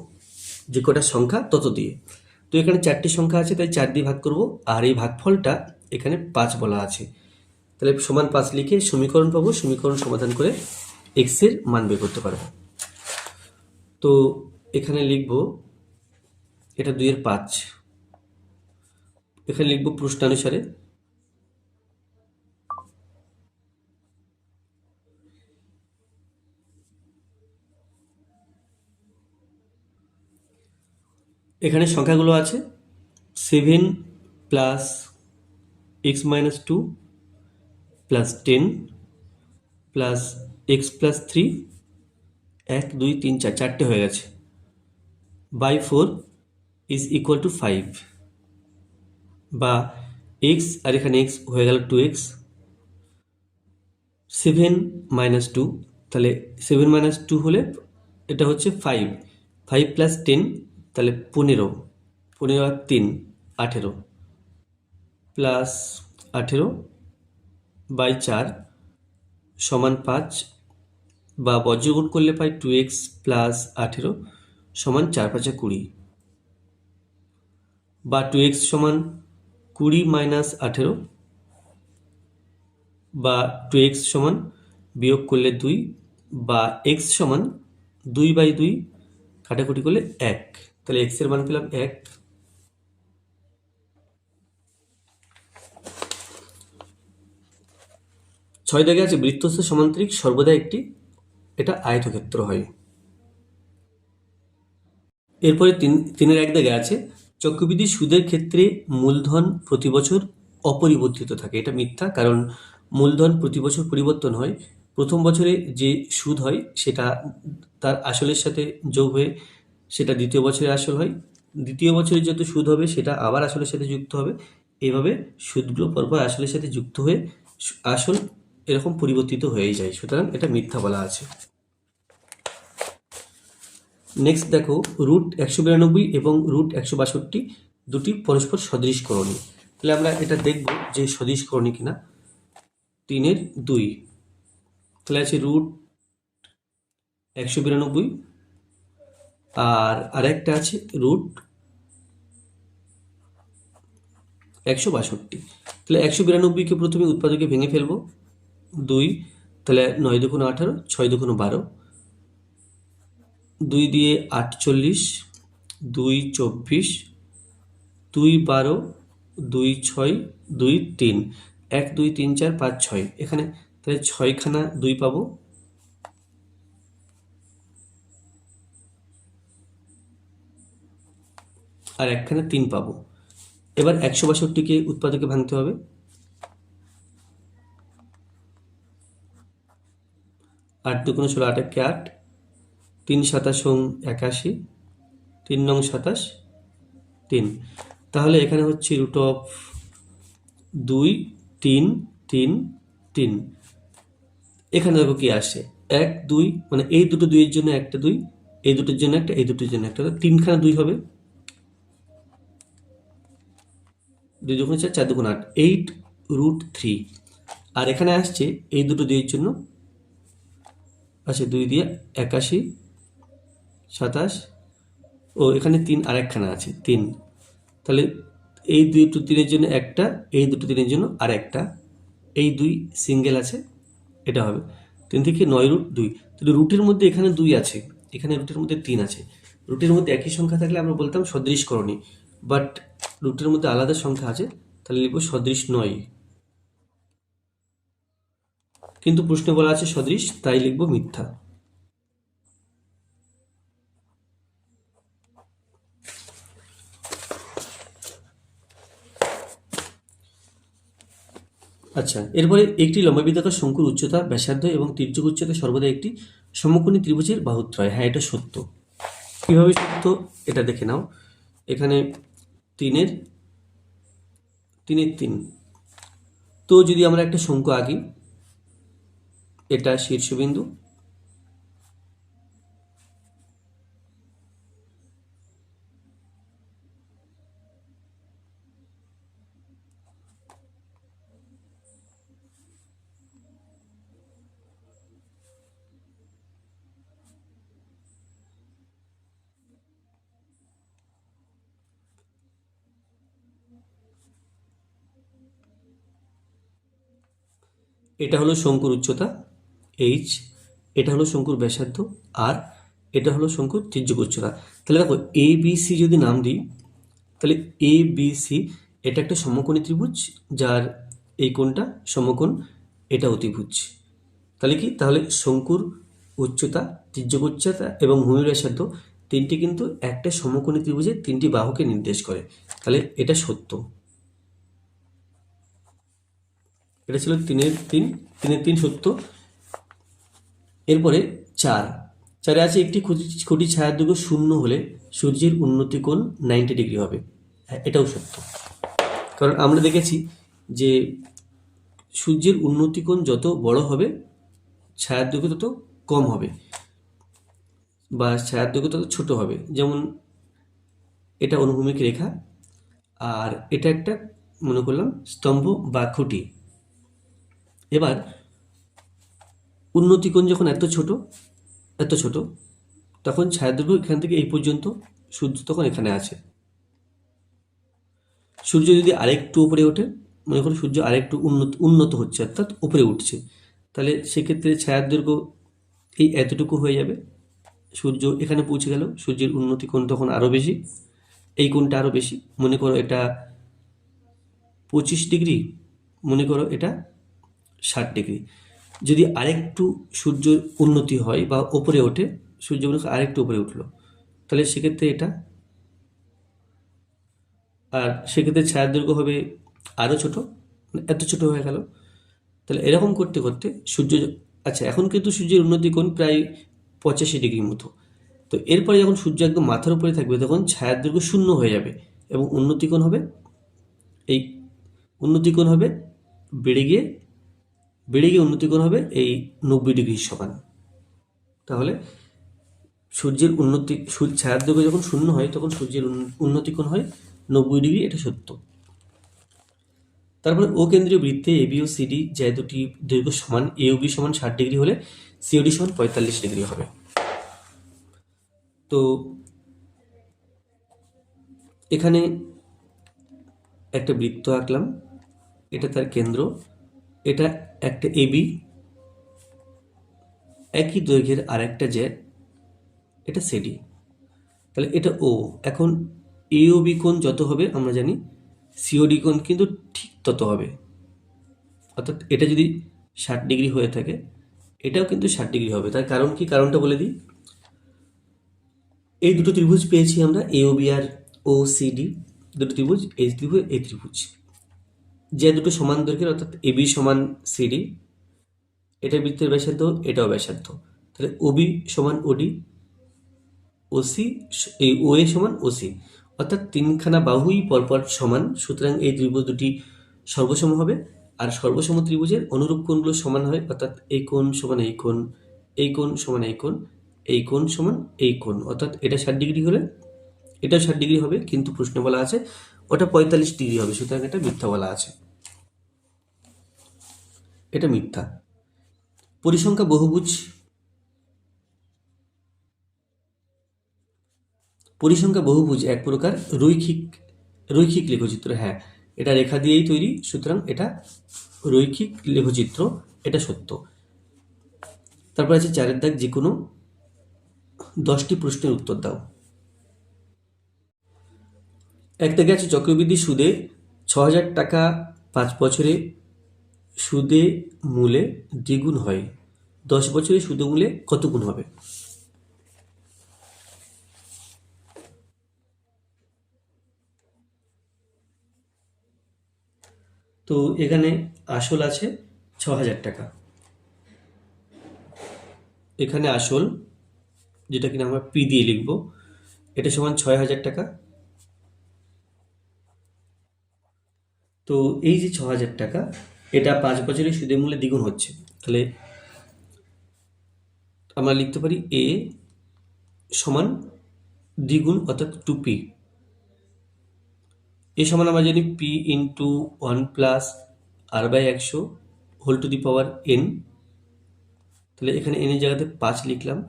যে কটা সংখ্যা তত দিয়ে। তো এখানে 4টি সংখ্যা আছে, তাই 4 দিয়ে ভাগ করব, আর এই ভাগফলটা এখানে 5 বলা আছে। তাহলে সমান 5 লিখে সমীকরণ পাবো, সমীকরণ সমাধান করে x এর মান বের করতে পারবো। তো এখানে লিখব এটা 2 এর 5, এখানে লিখব প্রশ্নানুসারে এখানে সংখ্যাগুলো আছে 7 + x - 2 + 10 + x + 3 1 2 3 4 চারটে হয়ে গেছে, বাই 4 ইজ ইকুয়াল টু 5, বা এক্স আর এখানে এক্স হয়ে গেল 2x, 7 মাইনাস 2, তাহলে 7 মাইনাস 2 হলে এটা হচ্ছে 5, 5 প্লাস 10 তাহলে 15, 15 আর 3 18, প্লাস 18 বাই 4 সমান 5, বা বজ্রগুণ করলে পাই 2x প্লাস 18 সমান 4 5 20, বা 2x সমান 20 মাইনাস 18, বা 2x সমান বিয়োগ করলে 2, বা x সমান 2 বাই 2 কাটাকুটি করলে 1, তাহলে x এর মান পেলাম 1। 6 দাগে আছে বৃত্তস্থ সমান্তরিক সর্বদা একটি, এটা আয়তক্ষেত্র হয়। এরপরে 3-এর 1 দাগে আছে চক্রবৃদ্ধি সুদের ক্ষেত্রে মূলধন প্রতি বছর অপরিবর্তিত থাকে। এটা মিথ্যা, কারণ মূলধন প্রতি বছর পরিবর্তন হয়। প্রথম বছরে যে সুদ হয় সেটা তার আসলের সাথে যোগ হয়ে সেটা দ্বিতীয় বছরে আসল হয়, দ্বিতীয় বছরে যত সুদ হবে সেটা আবার আসলের সাথে যুক্ত হবে, এইভাবে সুদগুলো পরপর আসলের সাথে যুক্ত হয়ে আসল এরকম পরিবর্তিত হয়েই যায়, সুতরাং এটা মিথ্যা বলা আছে। নেক্সট দেখো, রুট 192 এবং রুট 162 দুটি পরস্পর সদৃশকরণী। তাহলে আমরা এটা দেখব যে সদৃশকরণী কিনা। 3-এর 2, তাহলে আছে রুট 192, আর আরেকটা আছে রুট 162। তাহলে 192কে প্রথমে উৎপাদকে ভেঙে ফেলবো, 2, তাহলে 9 2 18, 6 2 12, 2 দিয়ে 48, 2 24, 2 12, 2 6, 2 3, 1 2 3 4 5 6, এখানে তাহলে 6খানা 2 পাবো, আর একখানা 3 পাবো। এবার 162কে উৎপাদকে ভাঙতে হবে, 8 2 16, 8 1 8, 3 27 81, 3 9 27, 3, তাহলে এখানে হচ্ছে রুট অফ 2 3 3 3। এখানে দেখো কি আসে, 1 2, মানে এই দুটো 2 এর জন্য একটা 2, এই দুটোর জন্য একটা, এই দুটোর জন্য একটা, 3খানা 2 হবে, 2 2 4 4 2 8, 8 রুট 3। আর এখানে আসছে এই দুটো 2 এর জন্য আছে 2 দিয়ে 81 27, ও এখানে 3 আর একখানা আছে 3, তাহলে এই দুটো 3-এর জন্য একটা, এই দুটো 3-এর জন্য আর একটা, এই 2 সিঙ্গেল আছে, এটা হবে 3 থেকে 9 রুট 2। তাহলে রুটের মধ্যে এখানে 2 আছে, এখানে রুটের মধ্যে 3 আছে। রুটের মধ্যে একই সংখ্যা থাকলে আমরা বলতাম সদৃশকরণী, বাট রুটের মধ্যে আলাদা সংখ্যা আছে, তাহলে লিখব সদৃশ নয়। কিন্তু প্রশ্নে বলা আছে সদৃশ, তাই লিখব মিথ্যা। আচ্ছা, এরপরে একটি লম্বাবৃত্তাকার শঙ্কুর উচ্চতা, ব্যাসার্ধ এবং তির্যক উচ্চতা সর্বদা একটি সমকোণী ত্রিভুজের বাহুত্রয়। হ্যাঁ, এটা সত্য। কিভাবে সত্য এটা দেখে নাও। এখানে 3-এর 3, তো যদি আমরা একটা শঙ্কু আঁকি, এটা শীর্ষবিন্দু, এটা হলো শঙ্কুর উচ্চতা h, এটা হলো শঙ্কুর ব্যাসার্ধ আর, এটা হলো শঙ্কুর তির্যক উচ্চতা। তাহলে দেখো এ বি সি যদি নাম দিই, তাহলে এ বি সি এটা একটা সমকোণী ত্রিভুজ, যার এই কোণটা সমকোণ, এটা অতিভুজ। তাহলে কি, তাহলে শঙ্কুর উচ্চতা, তির্যক উচ্চতা এবং ভূমির ব্যাসার্ধ তিনটি কিন্তু একটা সমকোণী ত্রিভুজের 3টি বাহুকে নির্দেশ করে, তাহলে এটা সত্য। এটা ছিল 3-এর 3 সত্য। এরপরে 4 চারে আছে একটি খুঁটি ছায়ার দৈর্ঘ্য 0 হলে সূর্যের উন্নতি কোণ 90 ডিগ্রি হবে। হ্যাঁ, এটাও সত্য, কারণ আমরা দেখেছি যে সূর্যের উন্নতি কোণ যত বড় হবে ছায়ার দৈর্ঘ্য তত কম হবে, বা ছায়ার দৈর্ঘ্য তত ছোট হবে। যেমন এটা অনুভূমিক রেখা, আর এটা একটা মনে করলাম স্তম্ভ বা খুঁটি। এবার উন্নতি কোণ যখন এত ছোট, তখন ছায়ার দৈর্ঘ্য এখান থেকে এই পর্যন্ত, সূর্য তখন এখানে আছে। সূর্য যদি আরেকটু উপরে ওঠে, মনে করো সূর্য আরেকটু উন্নত হচ্ছে, অর্থাৎ উপরে উঠছে, তাহলে সেক্ষেত্রে ছায়ার দৈর্ঘ্য এই এতটুকু হয়ে যাবে। সূর্য এখানে পৌঁছে গেল, সূর্যের উন্নতি কোণ তখন আরও বেশি, এই কোণটা আরও বেশি। মনে করো এটা 25 ডিগ্রি, মনে করো এটা 60 ডিগ্রি। যদি আরেকটু সূর্য উন্নতি হয় বা ওপরে ওঠে, সূর্য মনে করো আরেকটু উপরে উঠলো, তাহলে সেক্ষেত্রে এটা, আর সেক্ষেত্রে ছায়ার দৈর্ঘ্য হবে আরও ছোট, এত ছোট হয়ে গেল। তাহলে এরকম করতে করতে সূর্য, আচ্ছা এখন কিন্তু সূর্যের উন্নতি কোণ প্রায় 85 ডিগ্রির মতো। তো এরপরে যখন সূর্য একদম মাথার উপরে থাকবে, তখন ছায়ার দৈর্ঘ্য 0 হয়ে যাবে এবং উন্নতি কোণ হবে, এই উন্নতি কোণ হবে বেড়ে গিয়ে উন্নতি কোণ হবে এই 90 ডিগ্রির সমান। তাহলে সূর্যের ছায়ার দৈর্ঘ্য যখন 0 হয়, তখন সূর্যের উন্নতি কোণ হয় 90 ডিগ্রি, এটা সত্য। তারপরে ও কেন্দ্রীয় বৃত্তে এবি ও সিডি যে দুটি দৈর্ঘ্য সমান, এ ও বি সমান 60 ডিগ্রি হলে সিওডি সমান 45 ডিগ্রি হবে। তো এখানে একটা বৃত্ত আঁকলাম, এটা তার কেন্দ্র, এটা একটা এবি, একই দৈর্ঘ্যের আর একটা জ্যা, এটা সিডি, তাহলে এটা ও। এখন এ ও বি কোণ যত হবে আমরা জানি সিওডি কোণ কিন্তু ঠিক তত হবে, অর্থাৎ এটা যদি 60 ডিগ্রি হয়ে থাকে, এটাও কিন্তু 60 ডিগ্রি হবে। তার কারণ কি, কারণটা বলে দিই। এই দুটো ত্রিভুজ পেয়েছি আমরা, এ ও বি আর ও সি ডি, দুটো ত্রিভুজ, এই ত্রিভুজ এই ত্রিভুজ, যে দুটো সমান দৈর্ঘ্যের, অর্থাৎ এ বি সমান সিডি, এটা বৃত্তের ব্যাসার্ধ, এটাও ব্যাসার্ধ, তাহলে ওবি সমান ওডি, ওসি এই ও এ সমান ওসি, অর্থাৎ তিনখানা বাহুই পরপর সমান, সুতরাং এই ত্রিভুজ দুটি সর্বসম হবে। আর সর্বসম ত্রিভুজের অনুরূপ কোণগুলো সমান হয়, অর্থাৎ এই কোণ সমান এই কোণ, এই কোণ সমান এই কোণ, এই কোণ সমান এই কোণ, অর্থাৎ এটা 60 ডিগ্রি হলে এটাও 60 ডিগ্রি হবে, কিন্তু প্রশ্নে বলা আছে ওটা 45 ডিগ্রি হবে, সুতরাং এটা মিথ্যা বলা আছে, এটা মিথ্যা। পরিসংখ্যা বহুভুজ, এক প্রকার রৈখিক লেখচিত্র। হ্যাঁ, এটা রেখা দিয়েই তৈরি, সুতরাং এটা রৈখিক লেখচিত্র, এটা সত্য। তারপর আছে 4 দাগ, যে কোনো 10টি প্রশ্নের উত্তর দাও। এক দাগে আছে চক্রবৃদ্ধি সুদে 6,000 টাকা 5 বছরে সুদে মূলে দ্বিগুণ হয়, 10 বছরে সুদে মূলে কত গুণ হবে? তো এখানে আসল আছে 6,000 টাকা, এখানে আসল যেটা কিনা আমরা পি দিয়ে লিখব, এটা সমান 6,000 টাকা। তো এই যে 6,000 টাকা, এটা 5 বছরে সুদের মূল্যে দ্বিগুণ হচ্ছে, তাহলে আমরা লিখতে পারি এ সমান দ্বিগুণ, অর্থাৎ 2p। এ সমান আমরা জানি p into 1 plus r/100 whole to the power n, তাহলে এখানে n এর জায়গাতে 5 লিখলাম।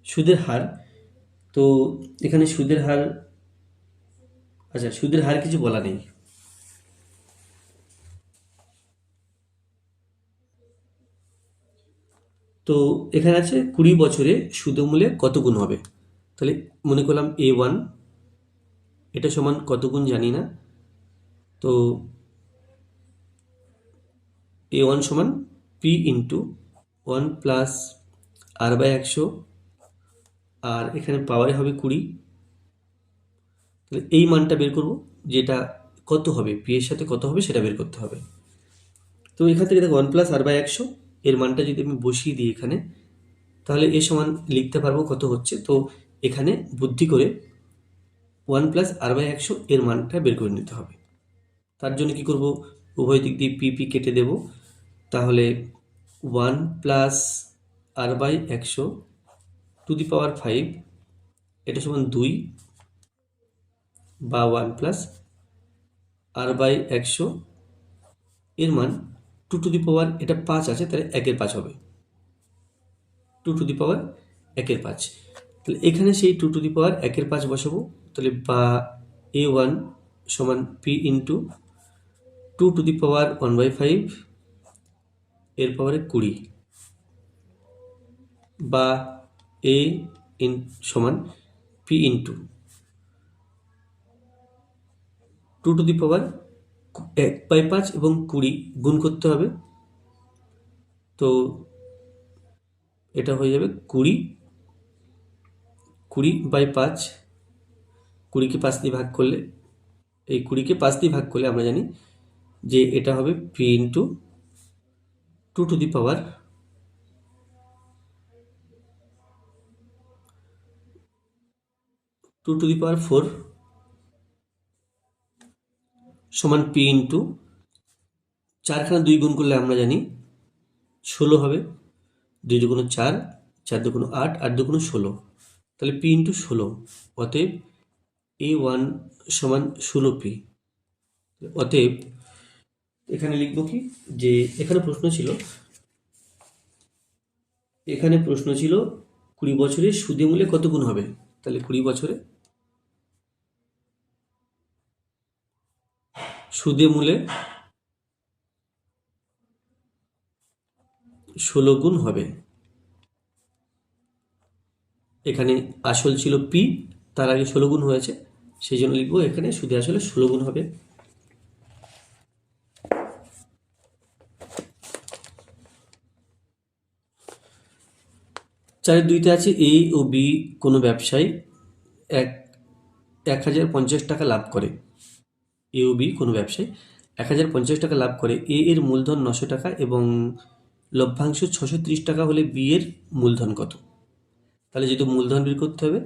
সুদের হার, তো এখানে সুদের হার, আচ্ছা সুদের হার কিছু বলা নেই, তো এখানে আছে 20 বছরে সুদমূলে কত গুণ হবে, তাহলে মনে করলাম a1, এটা সমান কত গুণ জানি না, তো a1 সমান p ইন্টু 1 প্লাস r/100, আর এখানে পাওয়ারে হবে 20, তাহলে এই মানটা বের করব, যেটা কত হবে, p এর সাথে কত হবে সেটা বের করতে হবে। তো এখান থেকে দেখো 1 প্লাস r/100 এর মানটা যদি আমি বসিয়ে দিই এখানে, তাহলে এ সমান লিখতে পারবো কত হচ্ছে। তো এখানে বুদ্ধি করে 1+r/100 এর মানটা বের করে নিতে হবে। তার জন্য কি করব, উভয় দিক দিয়ে পি কেটে দেব। তাহলে 1+r/100 টু দি পাওয়ার 5 এটা সমান 2, বা 1+r/100 এর মান 2 টু দি পাওয়ার, এটা 5 আছে তাহলে 1/5 হবে, 2 টু দি পাওয়ার 1/5। তাহলে এখানে সেই 2 টু দি পাওয়ার 1/5 বসাবো। তাহলে বা a1 সমান p ইন্টু 2 টু দি পাওয়ার 1/5 এর পাওয়ারে 20, বা a সমান p ইন্টু 2 টু দি পাওয়ার 1/5 এবং 20 গুণ করতে হবে। তো এটা হয়ে যাবে 20/5, 20কে 5 দিয়ে ভাগ করলে, এই 20কে 5 দিয়ে ভাগ করলে আমরা জানি যে এটা হবে p ইন্টু 2 টু দি পাওয়ার 4 সমান p ইন্টু 4খানা 2 গুণ করলে আমরা জানি 16 হবে, 2 দুগুণ 4, 4 দুগুণ 8, 8 দুগুণ 16, তাহলে p ইন্টু 16। অতএব a1 সমান 16p। অতএব এখানে লিখব কি, যে এখানে প্রশ্ন ছিল 20 বছরে সুদে মূলে কত গুণ হবে। তাহলে 20 বছরে সুদে মূলে 16 গুণ হবে। এখানে আসল ছিল পি, তার আগে 16 গুণ হয়েছে, সেই জন্য লিখবো এখানে সুদে আসলে 16 গুণ হবে। চারের 2তে আছে এ ও বি কোনো ব্যবসায়ী 1050 টাকা লাভ করে। এ ও বি কোনো ব্যবসায়ী 1050 টাকা লাভ করে। এ এর মূলধন 900 টাকা এবং লভ্যাংশ 630 টাকা হলে বি এর মূলধন কত। তাহলে যেহেতু মূলধন বের করতে হবে,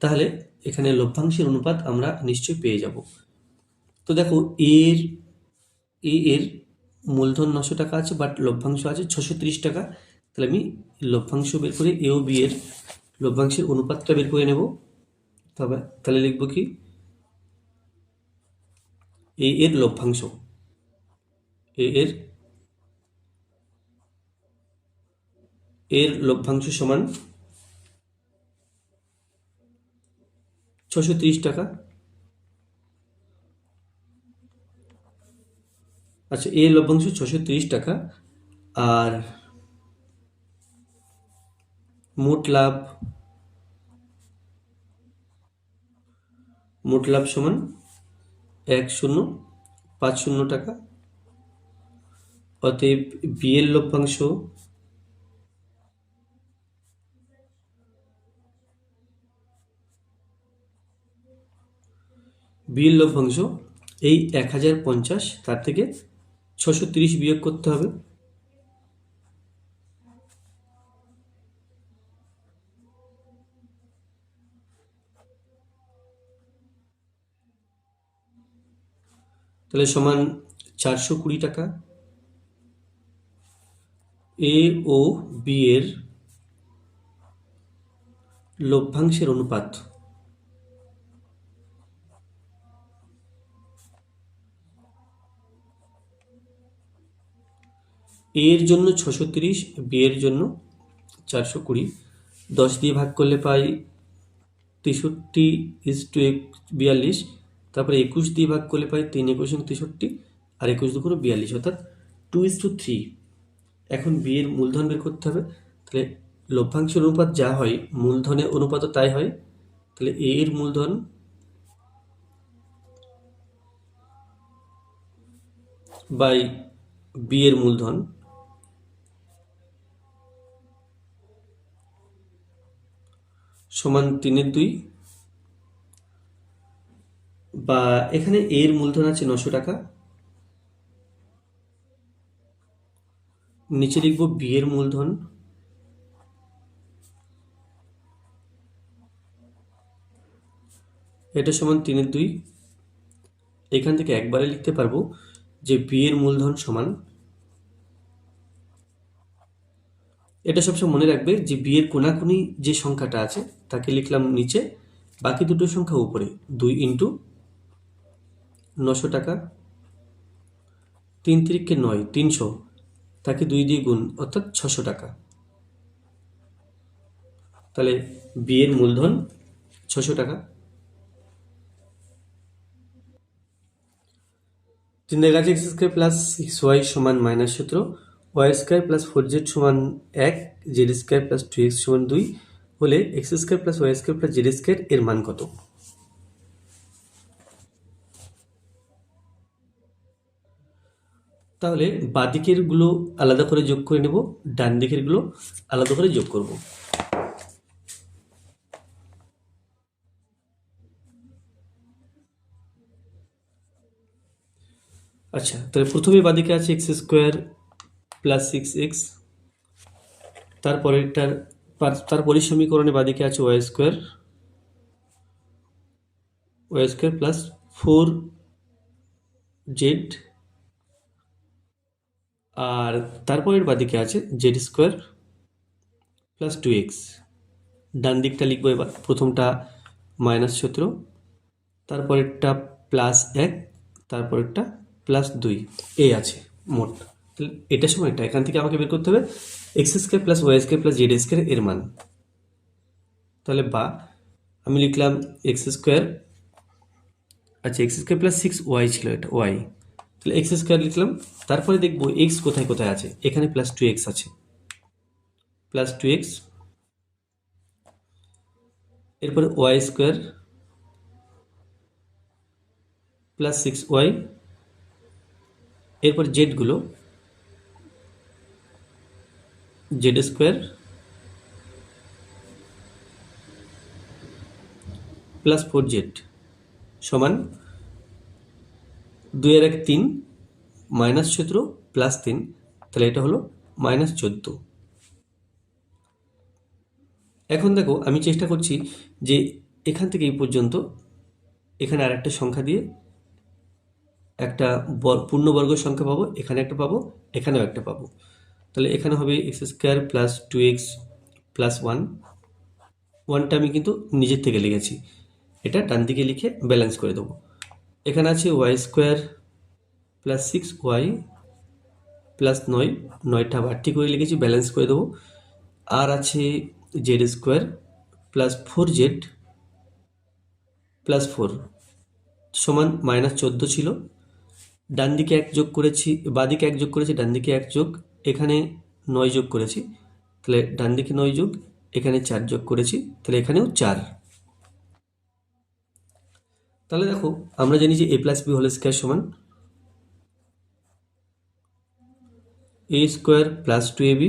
তাহলে এখানে লভ্যাংশের অনুপাত আমরা নিশ্চয়ই পেয়ে যাব। তো দেখো এ এর মূলধন 900 টাকা আছে, বাট লভ্যাংশ আছে 630 টাকা। তাহলে আমি লভ্যাংশ বের করে এ ও বি এর লভ্যাংশের অনুপাতটা বের করে নেব। তবে তাহলে লিখব কি, এ এর লভ্যাংশ, এর লভ্যাংশ সমান 630 টাকা। আচ্ছা, এর লভ্যাংশ 630 টাকা, আর মোট লাভ সমান 1050 টাকা। অতএব বি এর লভ্যাংশ এই 1050, তার থেকে 630 বিয়োগ করতে হবে। তাহলে সমান 420 টাকা। এ ও বি এর লভ্যাংশের অনুপাত এ এর জন্য 630, বি এর জন্য 420, 10 দিয়ে ভাগ করলে পাই 63:42, তারপরে 21 দিয়ে ভাগ করলে পাই 3 21 63, আর 21 দুগুণ 42, অর্থাৎ 2:3। এখন বি এর মূলধন বের করতে হবে। তাহলে লভ্যাংশের অনুপাত যা হয় মূলধনের অনুপাতও তাই হয়। তাহলে এ এর মূলধন বাই বি এর মূলধন সমান 3/2, বা এখানে এ এর মূলধন আছে 900 টাকা, নিচে লিখব বি এর মূলধন এটা সমান 3/2। এখান থেকে একবারে লিখতে পারবো যে বি এর মূলধন সমান, এটা সবসময় মনে রাখবে যে বি এর কোনাকুনি যে সংখ্যাটা আছে তাকে লিখলাম নিচে, বাকি দুটো সংখ্যা উপরে। 2 ইন্টু 900 টাকা, 3 3 9, 300, তাকে 2 দিয়ে গুণ, অর্থাৎ 600 টাকা। তাহলে বি এর মূলধন 600 টাকা। 3 এর কাছে x² প্লাস 6y সমান -17, y² প্লাস 4z সমান 1, z² প্লাস 2x সমান 2 হলে x² plus y² plus z² এর মান কত? তাহলে বাঁদিকের গুলো আলাদা করে যোগ করে নেব, ডান দিকের গুলো আলাদা করে যোগ করব। আচ্ছা, তাহলে প্রথমে বাঁদিকে আছে x² প্লাস 6x, তারপরের সমীকরণে বাঁদিকে আছে y² প্লাস 4z, আর তারপরের বাঁদিকে আছে z² প্লাস 2x। ডান দিকটা লিখবো এবার, প্রথমটা -17, তারপরেরটা +1, তারপরেরটা +2, এই আছে মোট। তাহলে এটা সময় এটা এখান থেকে আমাকে বের করতে হবে x² plus y² plus z² এর মান। তাহলে বা আমি লিখলাম x², আচ্ছা x² প্লাস 6y ছিল, এটা y, তাহলে x² লিখলাম। তারপরে দেখবো x কোথায় কোথায় আছে, এখানে +2x আছে, +2x, এরপরে y² প্লাস 6y, এরপর z গুলো z² প্লাস 4z সমান 2 এর 1 3, -17 প্লাস 3, তাহলে এটা হলো -14। এখন দেখো আমি চেষ্টা করছি যে এখান থেকে এই পর্যন্ত এখানে আর একটা সংখ্যা দিয়ে একটা পূর্ণবর্গ সংখ্যা পাবো, এখানে একটা পাবো, এখানেও একটা পাবো। তাহলে এখানে হবে x² প্লাস 2x প্লাস 1, 1টা আমি কিন্তু নিজের থেকে লিখেছি, এটা ডান দিকে লিখে ব্যালেন্স করে দেবো। এখানে আছে y² প্লাস 6y প্লাস 9, 9টা বাড়তি করে লিখেছি, ব্যালেন্স করে দেবো। আর আছে z² প্লাস 4z প্লাস 4 সমান -14 ছিল। ডান দিকে 1 যোগ করেছি, বাঁদিকে 1 যোগ করেছি, ডান দিকে 1 যোগ, এখানে 9 যোগ করেছি, তাহলে ডান দিকে 9 যোগ, এখানে 4 যোগ করেছি, তাহলে এখানেও 4। তাহলে দেখো আমরা জানি যে a plus B whole square সমান a² plus 2ab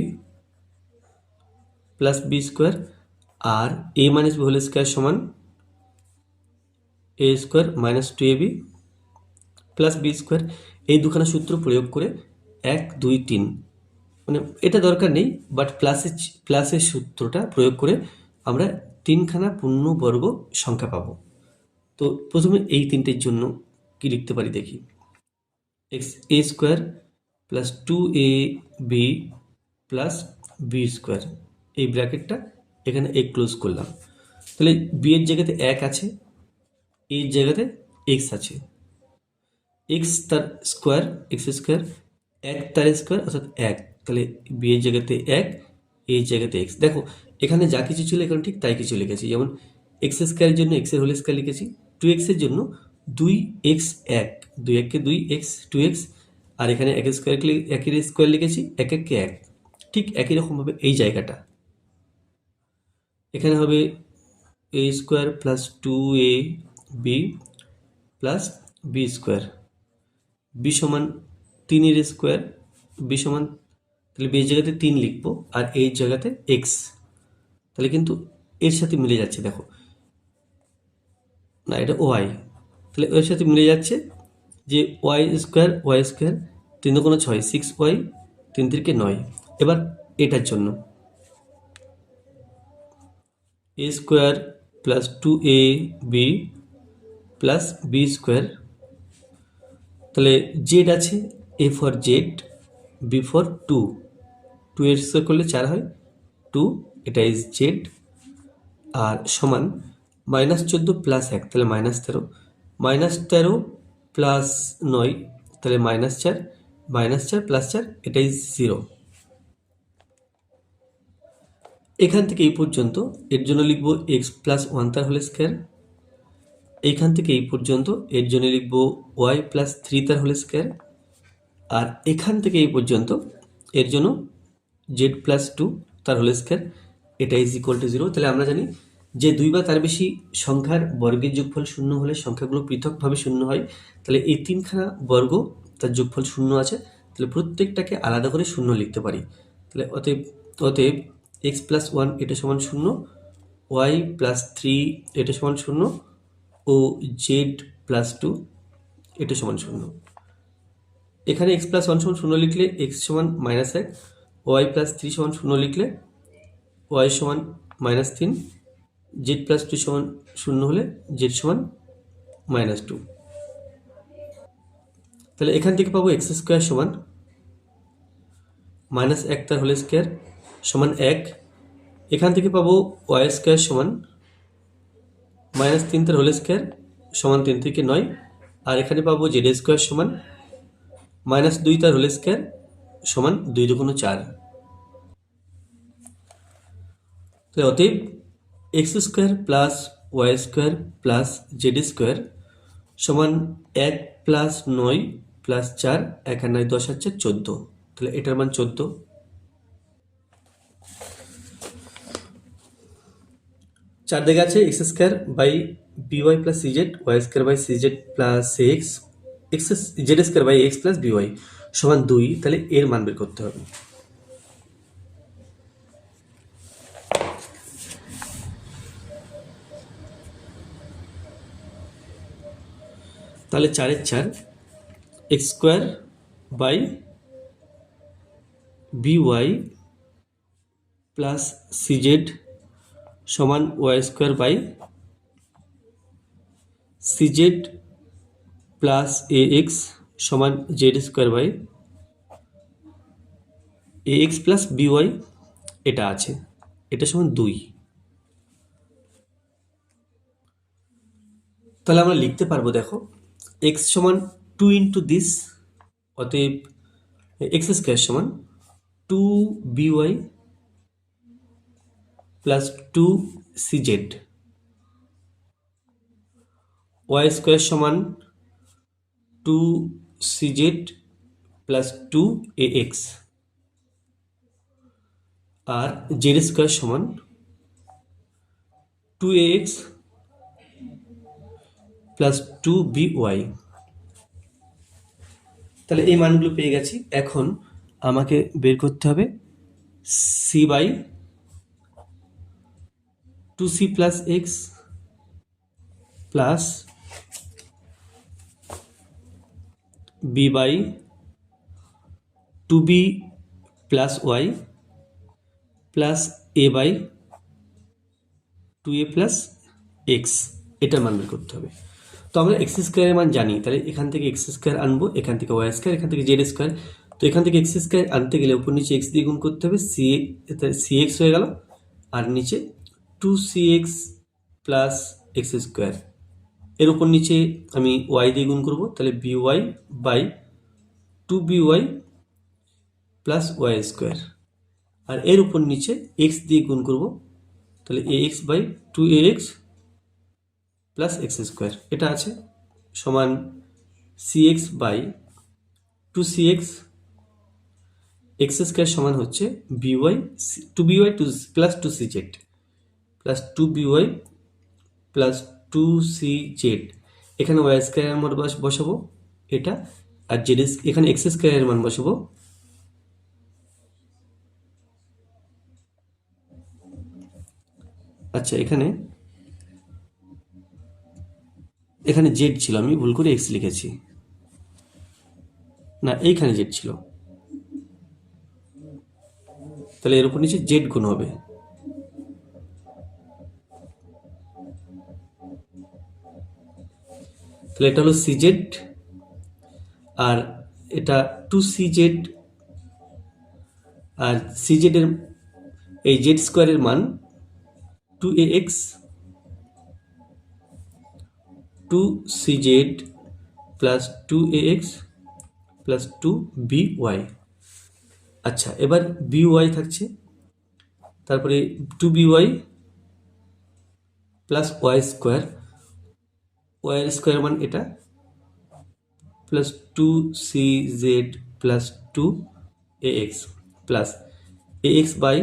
plus b², আর a minus B whole square সমান a² minus 2ab plus b²। এই দুখানা সূত্র প্রয়োগ করে 1 2 3, মানে এটা দরকার নেই, বাট প্লাসের সূত্রটা প্রয়োগ করে আমরা 3খানা পূর্ণবর্গ সংখ্যা পাবো। তো প্রথমে এই তিনটের জন্য কি লিখতে পারি দেখি, a² plus 2ab plus b², এই ব্র্যাকেটটা এখানে a ক্লোজ করলাম। তাহলে b এর জায়গাতে 1 আছে, এর জায়গাতে x আছে, x তার স্কোয়ার x², 1 তার স্কোয়ার অর্থাৎ 1, তাহলে b এর জায়গাতে 1, এর জায়গাতে x। দেখো এখানে যা কিছু ছিল এখানে ঠিক তাই কিছু লিখেছি, যেমন x² এর জন্য x এর হোল স্কয়ার লিখেছি, 2x এর জন্য 2x 1, 2 1 কে 2x 2x, আর এখানে 1 স্কোয়ার লিখেছি, 1 1 কে 1। ঠিক একই রকমভাবে এই জায়গাটা এখানে হবে a² plus 2ab plus b², b সমান 3 এর স্কোয়ার, b সমান, তাহলে b এর জায়গাতে 3 লিখবো আর এই জায়গাতে x, তাহলে কিন্তু এর সাথে মিলে যাচ্ছে, দেখো না এটা y, তাহলে এর সাথে মিলে যাচ্ছে যে y² 3 দুগুণ 6, 6y, 3 3 9। এবার এটার জন্য a² plus 2ab plus B square, তাহলে জেড আছে, A for Z, B for two, two এর স্কোয়ার করলে 4 হয়, টু, এটা ইজ জেড, আর সমান -14 প্লাস 1 তাহলে -13, -13 প্লাস 9 তাহলে -4, -4 প্লাস 4 এটা ইজ 0। এখান থেকে এই পর্যন্ত এর জন্য লিখব এক্স প্লাস 1 তার হোল স্কোয়ার, এইখান থেকে এই পর্যন্ত এর জন্য লিখব ওয়াই প্লাস 3 তার হোল স্কোয়ার, আর এখান থেকে এই পর্যন্ত এর জন্য জেড প্লাস 2 তার হোল স্কোয়ার, এটা ইজ ইকুয়াল টু 0। তাহলে আমরা জানি যে 2 বা তার বেশি সংখ্যার বর্গের যোগফল 0 হলে সংখ্যাগুলো পৃথকভাবে 0 হয়। তাহলে এই 3খানা বর্গ তার যোগফল 0 আছে, তাহলে প্রত্যেকটাকে আলাদা করে 0 লিখতে পারি। তাহলে অতএব এক্স প্লাস 1 এটা সমান 0, ওয়াই প্লাস 3 এটা সমান 0 ও জেড প্লাস 2 এটা সমান 0। এখানে এক্স প্লাস 1 সমান 0 লিখলে এক্স সমান -1, ওয়াই প্লাস 3 সমান 0 লিখলে ওয়াই সমান -3, জেড প্লাস 2 সমান 0 হলে জেড সমান -2। তাহলে এখান থেকে পাবো এক্স স্কোয়ার সমান -1 তার হোল স্কোয়ার সমান 1, এখান থেকে পাবো ওয়াই স্কোয়ার সমান -3 তার হোল স্কোয়ার সমান 3 থেকে 9, আর এখানে পাবো জেড স্কোয়ার সমান -2 তার হোল স্কোয়ার সমান 2 দুগুণ 4। তাহলে অতএব X square plus Y square plus Z square সমান 1 প্লাস 9 প্লাস 4, 1 আর 9 10 হচ্ছে 14, তাহলে এটার মান 14। 4 দিকে আছে X square by B Y plus C Z, Y square by C Z plus X, X Z square by X plus B Y সমান 2, তাহলে এর মান বের করতে হবে। তাহলে 4 এর 4 X square by B Y plus C Z সমান Y square by C Z plus A X সমান Z square by A X plus B Y, এটা আছে, এটা সমান 2। তাহলে আমরা লিখতে পারবো, দেখো এক্স সমান 2 ইন্টু দিস, অতএব এক্স স্কোয়ার সমান 2 B Y plus 2 C Z, Y square সমান 2 সিজেড প্লাস 2 এ এক্স, আর জেড স্কোয়ার সমান 2 এ এক্স প্লাস 2 বিওয়াই। তাহলে এই মানগুলো পেয়ে গেছি। এখন আমাকে বের করতে হবে C by 2c plus X plus B by 2b plus Y plus A by 2a plus X, এটার মান বের করতে হবে। তো আমরা এক্স স্কোয়ারের মান জানি, তাহলে এখান থেকে এক্স স্কোয়ার আনবো, এখান থেকে ওয়াই স্কোয়ার, এখান থেকে জেড স্কোয়ার। তো এখান থেকে এক্স স্কোয়ার আনতে গেলে উপর নিচে এক্স দিয়ে গুণ করতে হবে, সি এক্স হয়ে গেল, আর নিচে 2cx প্লাস এক্স স্কোয়ার, এর উপর নিচে আমি ওয়াই দিয়ে গুণ করবো, তাহলে B Y by 2by plus Y square, আর এর উপর নিচে এক্স দিয়ে গুণ করব, তাহলে A X by 2ax plus X square, এটা আছে সমান cx by 2cx, x square সমান হচ্ছে by 2by plus 2cz plus 2by plus 2cz, এখানে ওয়াই স্কোয়ারের মান বসাবো এটা, আর জেড এখানে এক্স স্কোয়ারের মান বসাবো, আচ্ছা এখানে জেড ছিল, আমি ভুল করে এক্স লিখেছি, না এইখানে জেড ছিল, তাহলে এর উপর নিচে জেড গুণ হবে, তাহলে এটা হলো সিজেড, আর এটা 2cz, আর সিজেড এর এই জেড স্কোয়ারের মান 2ax 2cz plus 2ax plus 2by। আচ্ছা, এবার by থাকছে, তারপরে 2by plus Y square, Y square মান এটা plus 2cz plus 2ax plus ax by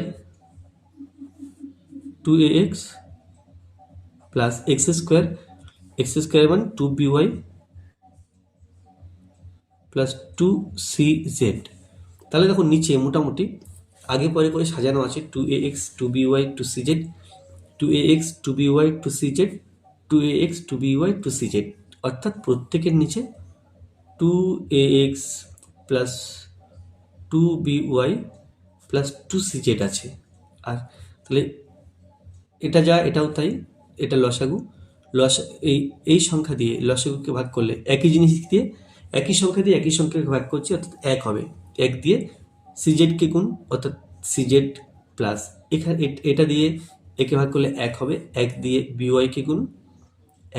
2ax plus X square মান 2by প্লাস 2cz। তাহলে দেখো নিচে মোটামুটি আগে পরে করে সাজানো আছে 2ax 2by 2cz, 2ax 2by 2cz, 2ax 2by 2cz, অর্থাৎ প্রত্যেকের নিচে 2ax plus 2by plus 2cz আছে। আর তাহলে এটা যা এটাও তাই, এটা লসাগু, এই এই সংখ্যা দিয়ে লসাগুকে ভাগ করলে একই জিনিস দিয়ে একই সংখ্যা দিয়ে একই সংখ্যাকে ভাগ করছি, অর্থাৎ এক হবে, এক দিয়ে সিজেডকে গুণ, অর্থাৎ সিজেড প্লাস এখানে এটা দিয়ে একে ভাগ করলে এক হবে, এক দিয়ে বিওয়াইকে গুণ,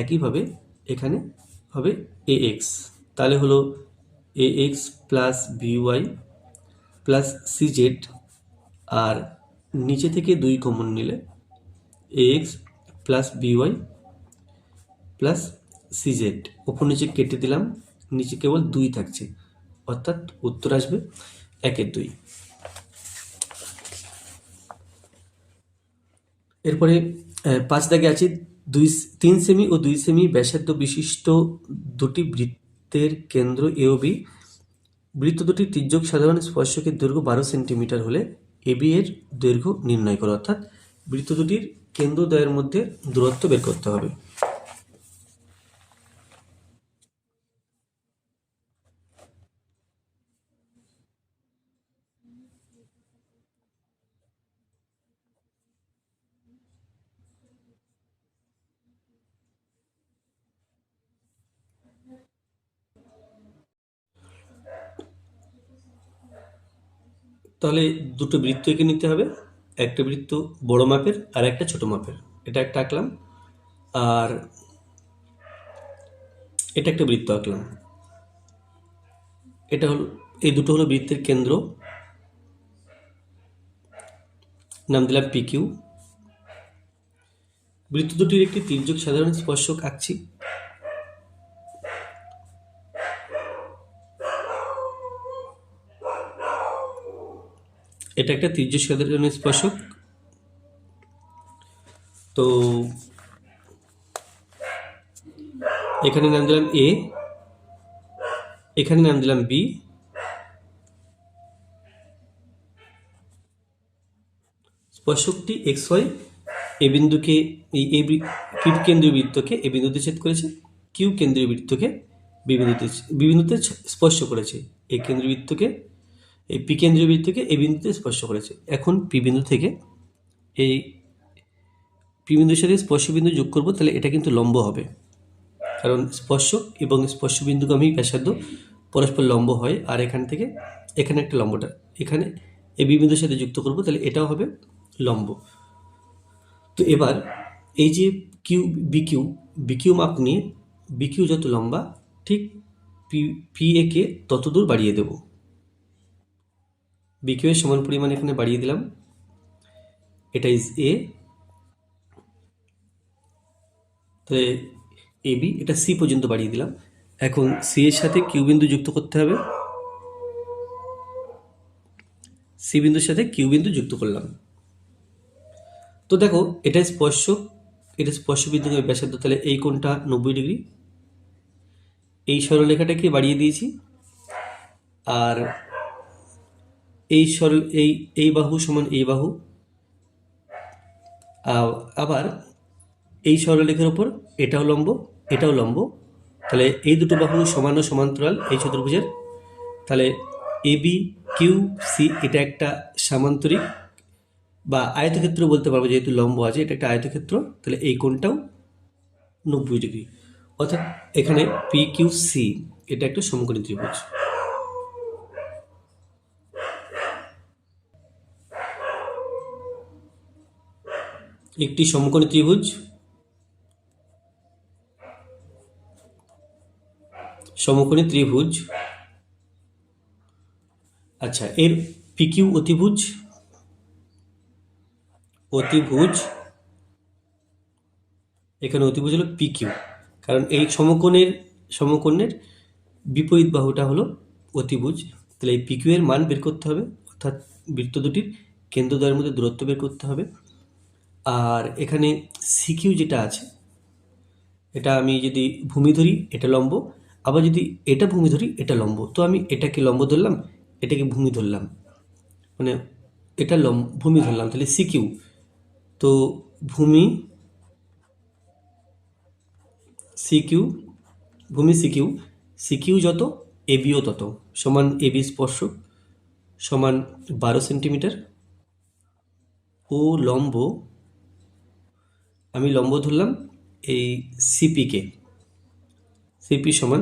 একইভাবে এখানে হবে ax, তাহলে হলো ax plus by plus C Z, আর নিচে থেকে 2 কমন নিলে ax plus by plus C Z, ওপর নিচে কেটে দিলাম, নিচে কেবল 2 থাকছে, অর্থাৎ উত্তর আসবে 1/2। এরপরে 5 দাগে আছে 3 সেমি ও 2 সেমি ব্যাসার্ধ বিশিষ্ট দুটি বৃত্তের কেন্দ্র এ ও বি, বৃত্ত দুটির তির্যক সাধারণ স্পর্শকের দৈর্ঘ্য 12 সেন্টিমিটার হলে এবি এর দৈর্ঘ্য নির্ণয় করো, অর্থাৎ বৃত্ত দুটির কেন্দ্রদ্বয়ের মধ্যে দূরত্ব বের করতে হবে। তাহলে দুটো বৃত্ত এঁকে নিতে হবে, একটা বৃত্ত বড় মাপের আর একটা ছোট মাপের, এটা একটা আঁকলাম, আর এটা একটা বৃত্ত আঁকলাম। এটা হলো, এই দুটো হলো বৃত্তের কেন্দ্র, নাম দিলাম PQ। বৃত্ত দুটির একটি তির্যক সাধারণ স্পর্শক আঁকছি, এটা একটা তির্যক সাধারণ স্পর্শক। তো এখানে নাম দিলাম A, এখানে নাম দিলাম B, স্পর্শকটি XY এ বিন্দুকে এই কিউ কেন্দ্রীয় বৃত্তকে এ বিন্দুতে ছেদ করেছে, কিউ কেন্দ্রীয় বৃত্তকে বি বিন্দুতে স্পর্শ করেছে, এই কেন্দ্রীয় বৃত্তকে এই পি কেন্দ্রীয় বৃত্তকে এই বিন্দুতে স্পর্শ করেছে। এখন পি বিন্দু থেকে এই পি বিন্দুর সাথে স্পর্শ বিন্দু যোগ করব, তাহলে এটা কিন্তু লম্ব হবে, কারণ স্পর্শক এবং স্পর্শ বিন্দুগামী ব্যাসার্ধ পরস্পর লম্ব হয়, আর এখান থেকে এখানে একটা লম্বটা এখানে এই বি বিন্দুর সাথে যুক্ত করব, তাহলে এটাও হবে লম্ব। তো এবার এই যে বিকিউ মাপ নিয়ে বিকিউ যত লম্বা, ঠিক পি এ কে তত দূর বাড়িয়ে দেব, বিকিউ এর সমান পরিমাণ এখানে বাড়িয়ে দিলাম, এটা ইজ এ, তাহলে এ বি, এটা সি পর্যন্ত বাড়িয়ে দিলাম। এখন সি এর সাথে কিউ বিন্দু যুক্ত করতে হবে, সি বিন্দুর সাথে কিউ বিন্দু যুক্ত করলাম। তো দেখো এটা স্পর্শক, এটা স্পর্শ বিন্দু ব্যাসার্ধ, তাহলে এই কোণটা 90 ডিগ্রি, এই সরলরেখাটাকে বাড়িয়ে দিয়েছি, আর এই সরল এই বাহু সমান এই বাহু, আবার এই সরলরেখার উপর এটাও লম্ব এটাও লম্ব, তাহলে এই দুটো বাহু সমান ও সমান্তরাল এই চতুর্ভুজের, তাহলে এ বি কিউ সি এটা একটা সামান্তরিক বা আয়তক্ষেত্র বলতে পারবো, যেহেতু লম্ব আছে এটা একটা আয়তক্ষেত্র, তাহলে এই কোণটাও 90 ডিগ্রি, অর্থাৎ এখানে পি কিউ সি এটা একটা সমকোণী ত্রিভুজ। একটি সমকোণী ত্রিভুজ আচ্ছা, এর পিকিউ অতিভুজ এখানে অতিভুজ হলো পিকিউ, কারণ এই সমকোণের বিপরীত বাহুটা হলো অতিভুজ। তাহলে এই পিকিউ এর মান বের করতে হবে, অর্থাৎ বৃত্ত দুটির কেন্দ্রদ্বয়ের মধ্যে দূরত্ব বের করতে হবে। আর এখানে সিকিউ যেটা আছে, এটা আমি যদি ভূমি ধরি এটা লম্ব, আবার যদি এটা ভূমি ধরি এটা লম্ব। তো আমি এটাকে লম্ব ধরলাম, এটাকে ভূমি ধরলাম, মানে এটা ভূমি ধরলাম, তাহলে সিকিউ। তো ভূমি সিকিউ যত এবিও তত, সমান এবি স্পর্শক সমান 12 সেন্টিমিটার। ও লম্ব, আমি লম্ব ধরলাম এই সিপি সমান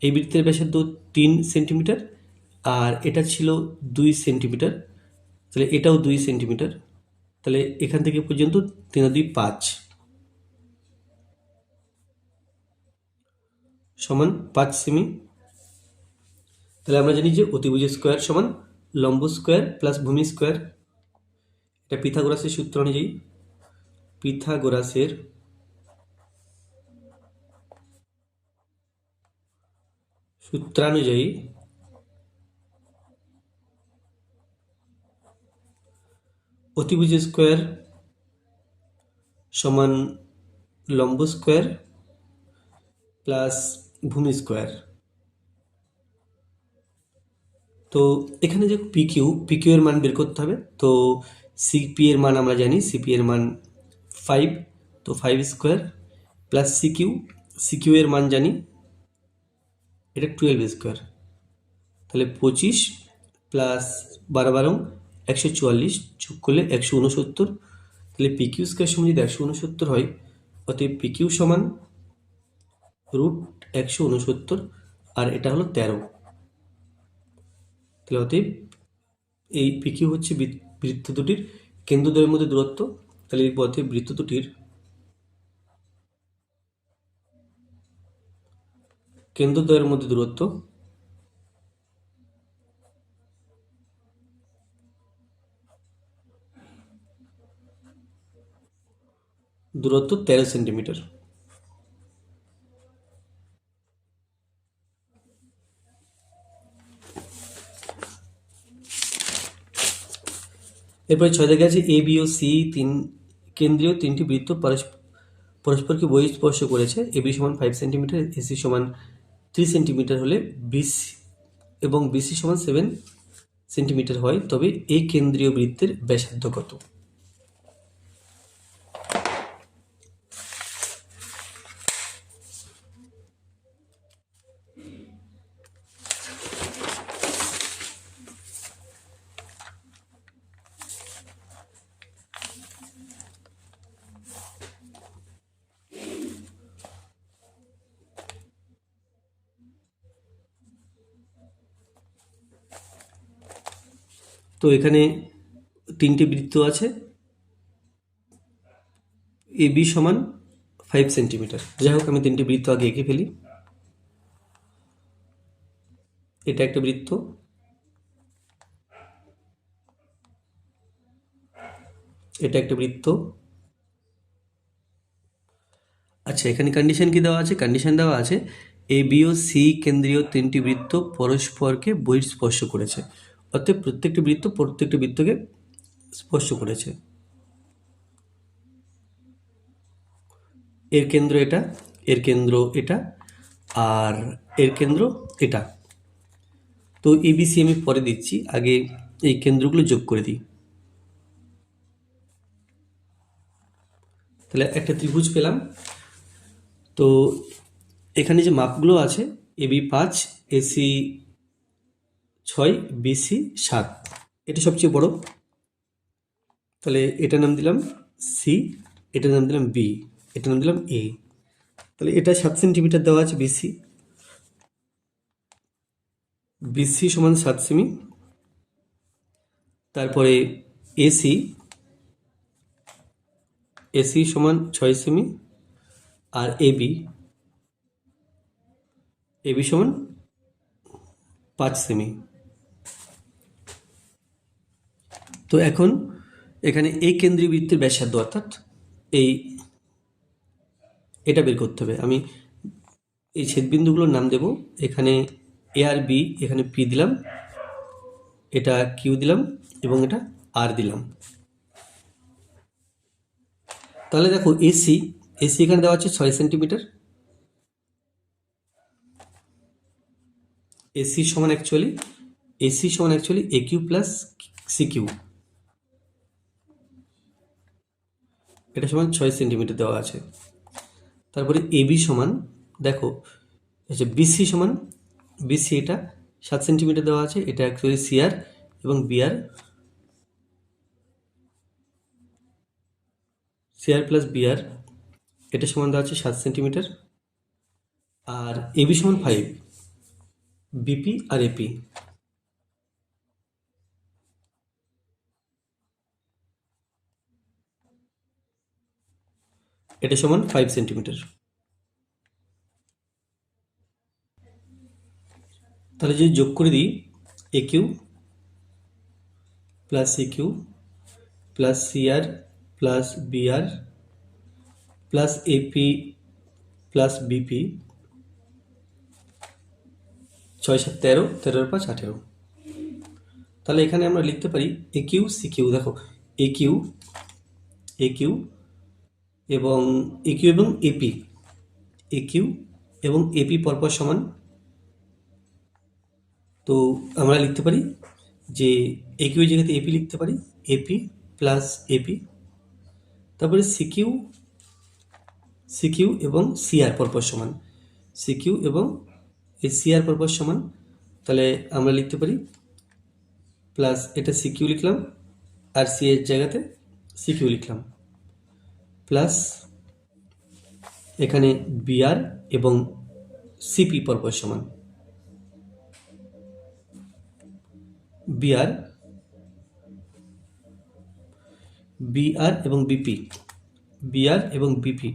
এই বৃত্তের ব্যাসার্ধ 3 সেন্টিমিটার, আর এটা ছিল 2 সেন্টিমিটার, তাহলে এটাও 2 সেন্টিমিটার। তাহলে এখান থেকে পর্যন্ত 3 আর 2 5 সমান 5 সেমি। তাহলে আমরা জানি যে অতিভুজ স্কোয়ার সমান লম্ব স্কোয়ার প্লাস ভূমি স্কোয়ার। এটা পিথাগোরাসের সূত্র অনুযায়ী অতিভুজ স্কোয়ার সমান লম্ব স্কোয়ার প্লাস ভূমি স্কোয়ার। তো এখানে যে পিকিউ এর মান বের করতে হবে। তো সিপি এর মান আমরা জানি, সিপি এর মান 5, তো 5 স্কোয়ার প্লাস সিকিউ এর মান জানি, এটা 12 স্কোয়ার। তাহলে 25 প্লাস 12 144, যোগ করলে 169। তাহলে পিকিউ স্কোয়ার সমান যদি 169 হয়, অতএব পিকিউ সমান √169, আর এটা হলো 13। তাহলে অতএব এই পিকিউ হচ্ছে বৃত্ত দুটির কেন্দ্রদ্বয়ের মধ্যে দূরত্ব। তাহলে এই পথে বৃত্ত দুটির কেন্দ্রদ্বয়ের মধ্যে দূরত্ব 13 সেন্টিমিটার। এরপরে 6 দেখে আছে এ বি ও সি কেন্দ্রীয় তিনটি বৃত্ত পরস্পরকে বহিঃস্পর্শ করেছে। এবি সমান 5 সেন্টিমিটার, এসি সমান 3 সেন্টিমিটার হলে বিসি এবং বিসি সমান 7 সেন্টিমিটার হয়, তবে এই কেন্দ্রীয় বৃত্তের ব্যাসার্ধ কত? তো এখানে তিনটি বৃত্ত আছে, এ বি সমান 5 সেন্টিমিটার। যাই হোক, আমি তিনটি বৃত্ত আগে এঁকে ফেলি। এটা একটা বৃত্ত, এটা একটা বৃত্ত। আচ্ছা, এখানে কন্ডিশন কি দেওয়া আছে? কন্ডিশন দেওয়া আছে এ বি ও সি কেন্দ্রীয় তিনটি বৃত্ত পরস্পরকে বহিঃস্পর্শ করেছে, অর্থাৎ প্রত্যেকটি বৃত্তকে স্পর্শ করেছে। এর কেন্দ্র এটা, এর কেন্দ্র এটা, আর এর কেন্দ্র এটা। তো এবিসি আমি পরে দিচ্ছি, আগে এই কেন্দ্রগুলো যোগ করে দিই। তাহলে একটা ত্রিভুজ পেলাম। তো এখানে যে মাপগুলো আছে, এবি 5, এসি 6, বিসি 7, এটা সবচেয়ে বড়। তাহলে এটার নাম দিলাম সি, এটার নাম দিলাম বি, এটার নাম দিলাম এ। তাহলে এটা 7 সেন্টিমিটার দেওয়া আছে বিসি, বিসি সমান 7 সেমি। তারপরে এসি, এসি সমান 6 সেমি। আর এবি, এবি সমান 5 সেমি। তো এখন এখানে এই কেন্দ্রীয় বৃত্তের ব্যাসার্ধ অর্থাৎ এই এটা বের করতে হবে। আমি এই ছেদবিন্দুগুলোর নাম দেব, এখানে এ আর বি, এখানে পি দিলাম, এটা কিউ দিলাম এবং এটা আর দিলাম। তাহলে দেখো এসি, এসি এখানে দেওয়া আছে 6 সেন্টিমিটার। এসি সমান অ্যাকচুয়ালি এ কিউ প্লাস সি কিউ, এটা সমান 6 সেন্টিমিটার দেওয়া আছে। তারপরে এবি সমান, দেখো আচ্ছা বিসি সমান, বিসি এটা 7 সেন্টিমিটার দেওয়া আছে, এটা অ্যাকচুয়ালি সিআর এবং বিআর, সিআর প্লাস বিআর, এটা সমান দেওয়া আছে 7 সেন্টিমিটার। আর এবি সমান 5, বিপি আর এপি, এটা সমান 5 সেন্টিমিটার। তাহলে যদি যোগ করে দিই, A Q plus C Q plus C R plus B R plus A P plus B P, 6 7 13, 13 5 18। তাহলে এখানে আমরা লিখতে পারি এ কিউ সি কিউ, দেখো এ কিউ, এ কিউ এবং এ কিউ এবং এপি, এ কিউ এবং এপি পরপর সমান। তো আমরা লিখতে পারি যে এ কিউ জায়গাতে এপি লিখতে পারি, এপি প্লাস এপি। তারপরে সিকিউ, সিকিউ এবং সিআর পরপর সমান, সিকিউ এবং এই সিআর পরপর সমান। তাহলে আমরা লিখতে পারি প্লাস এটা সিকিউ লিখলাম আর সি এর জায়গাতে সিকিউ লিখলাম, প্লাস এখানে বিআর এবং সিপি পরপর সমান, বিআর, বিআর এবং বিপি, বিআর এবং বিপি,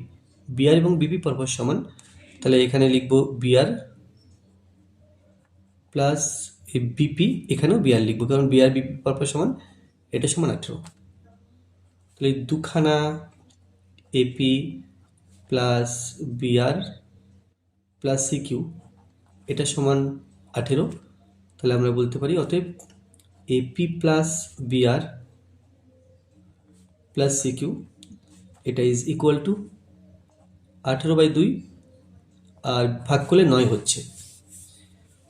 বিআর এবং বিপি পরপর সমান। তাহলে এখানে লিখব বিআর প্লাস বিপি, এখানেও বিআর লিখবো কারণ বিআর বিপি পরপর সমান, এটা সমান 18। তাহলে দুখানা A P plus B R plus C Q, এটা সমান 18। তাহলে আমরা বলতে পারি অতএব A P plus B R plus C Q, এটা ইজ ইকুয়াল টু 18/2 আর ভাগ করলে 9 হচ্ছে।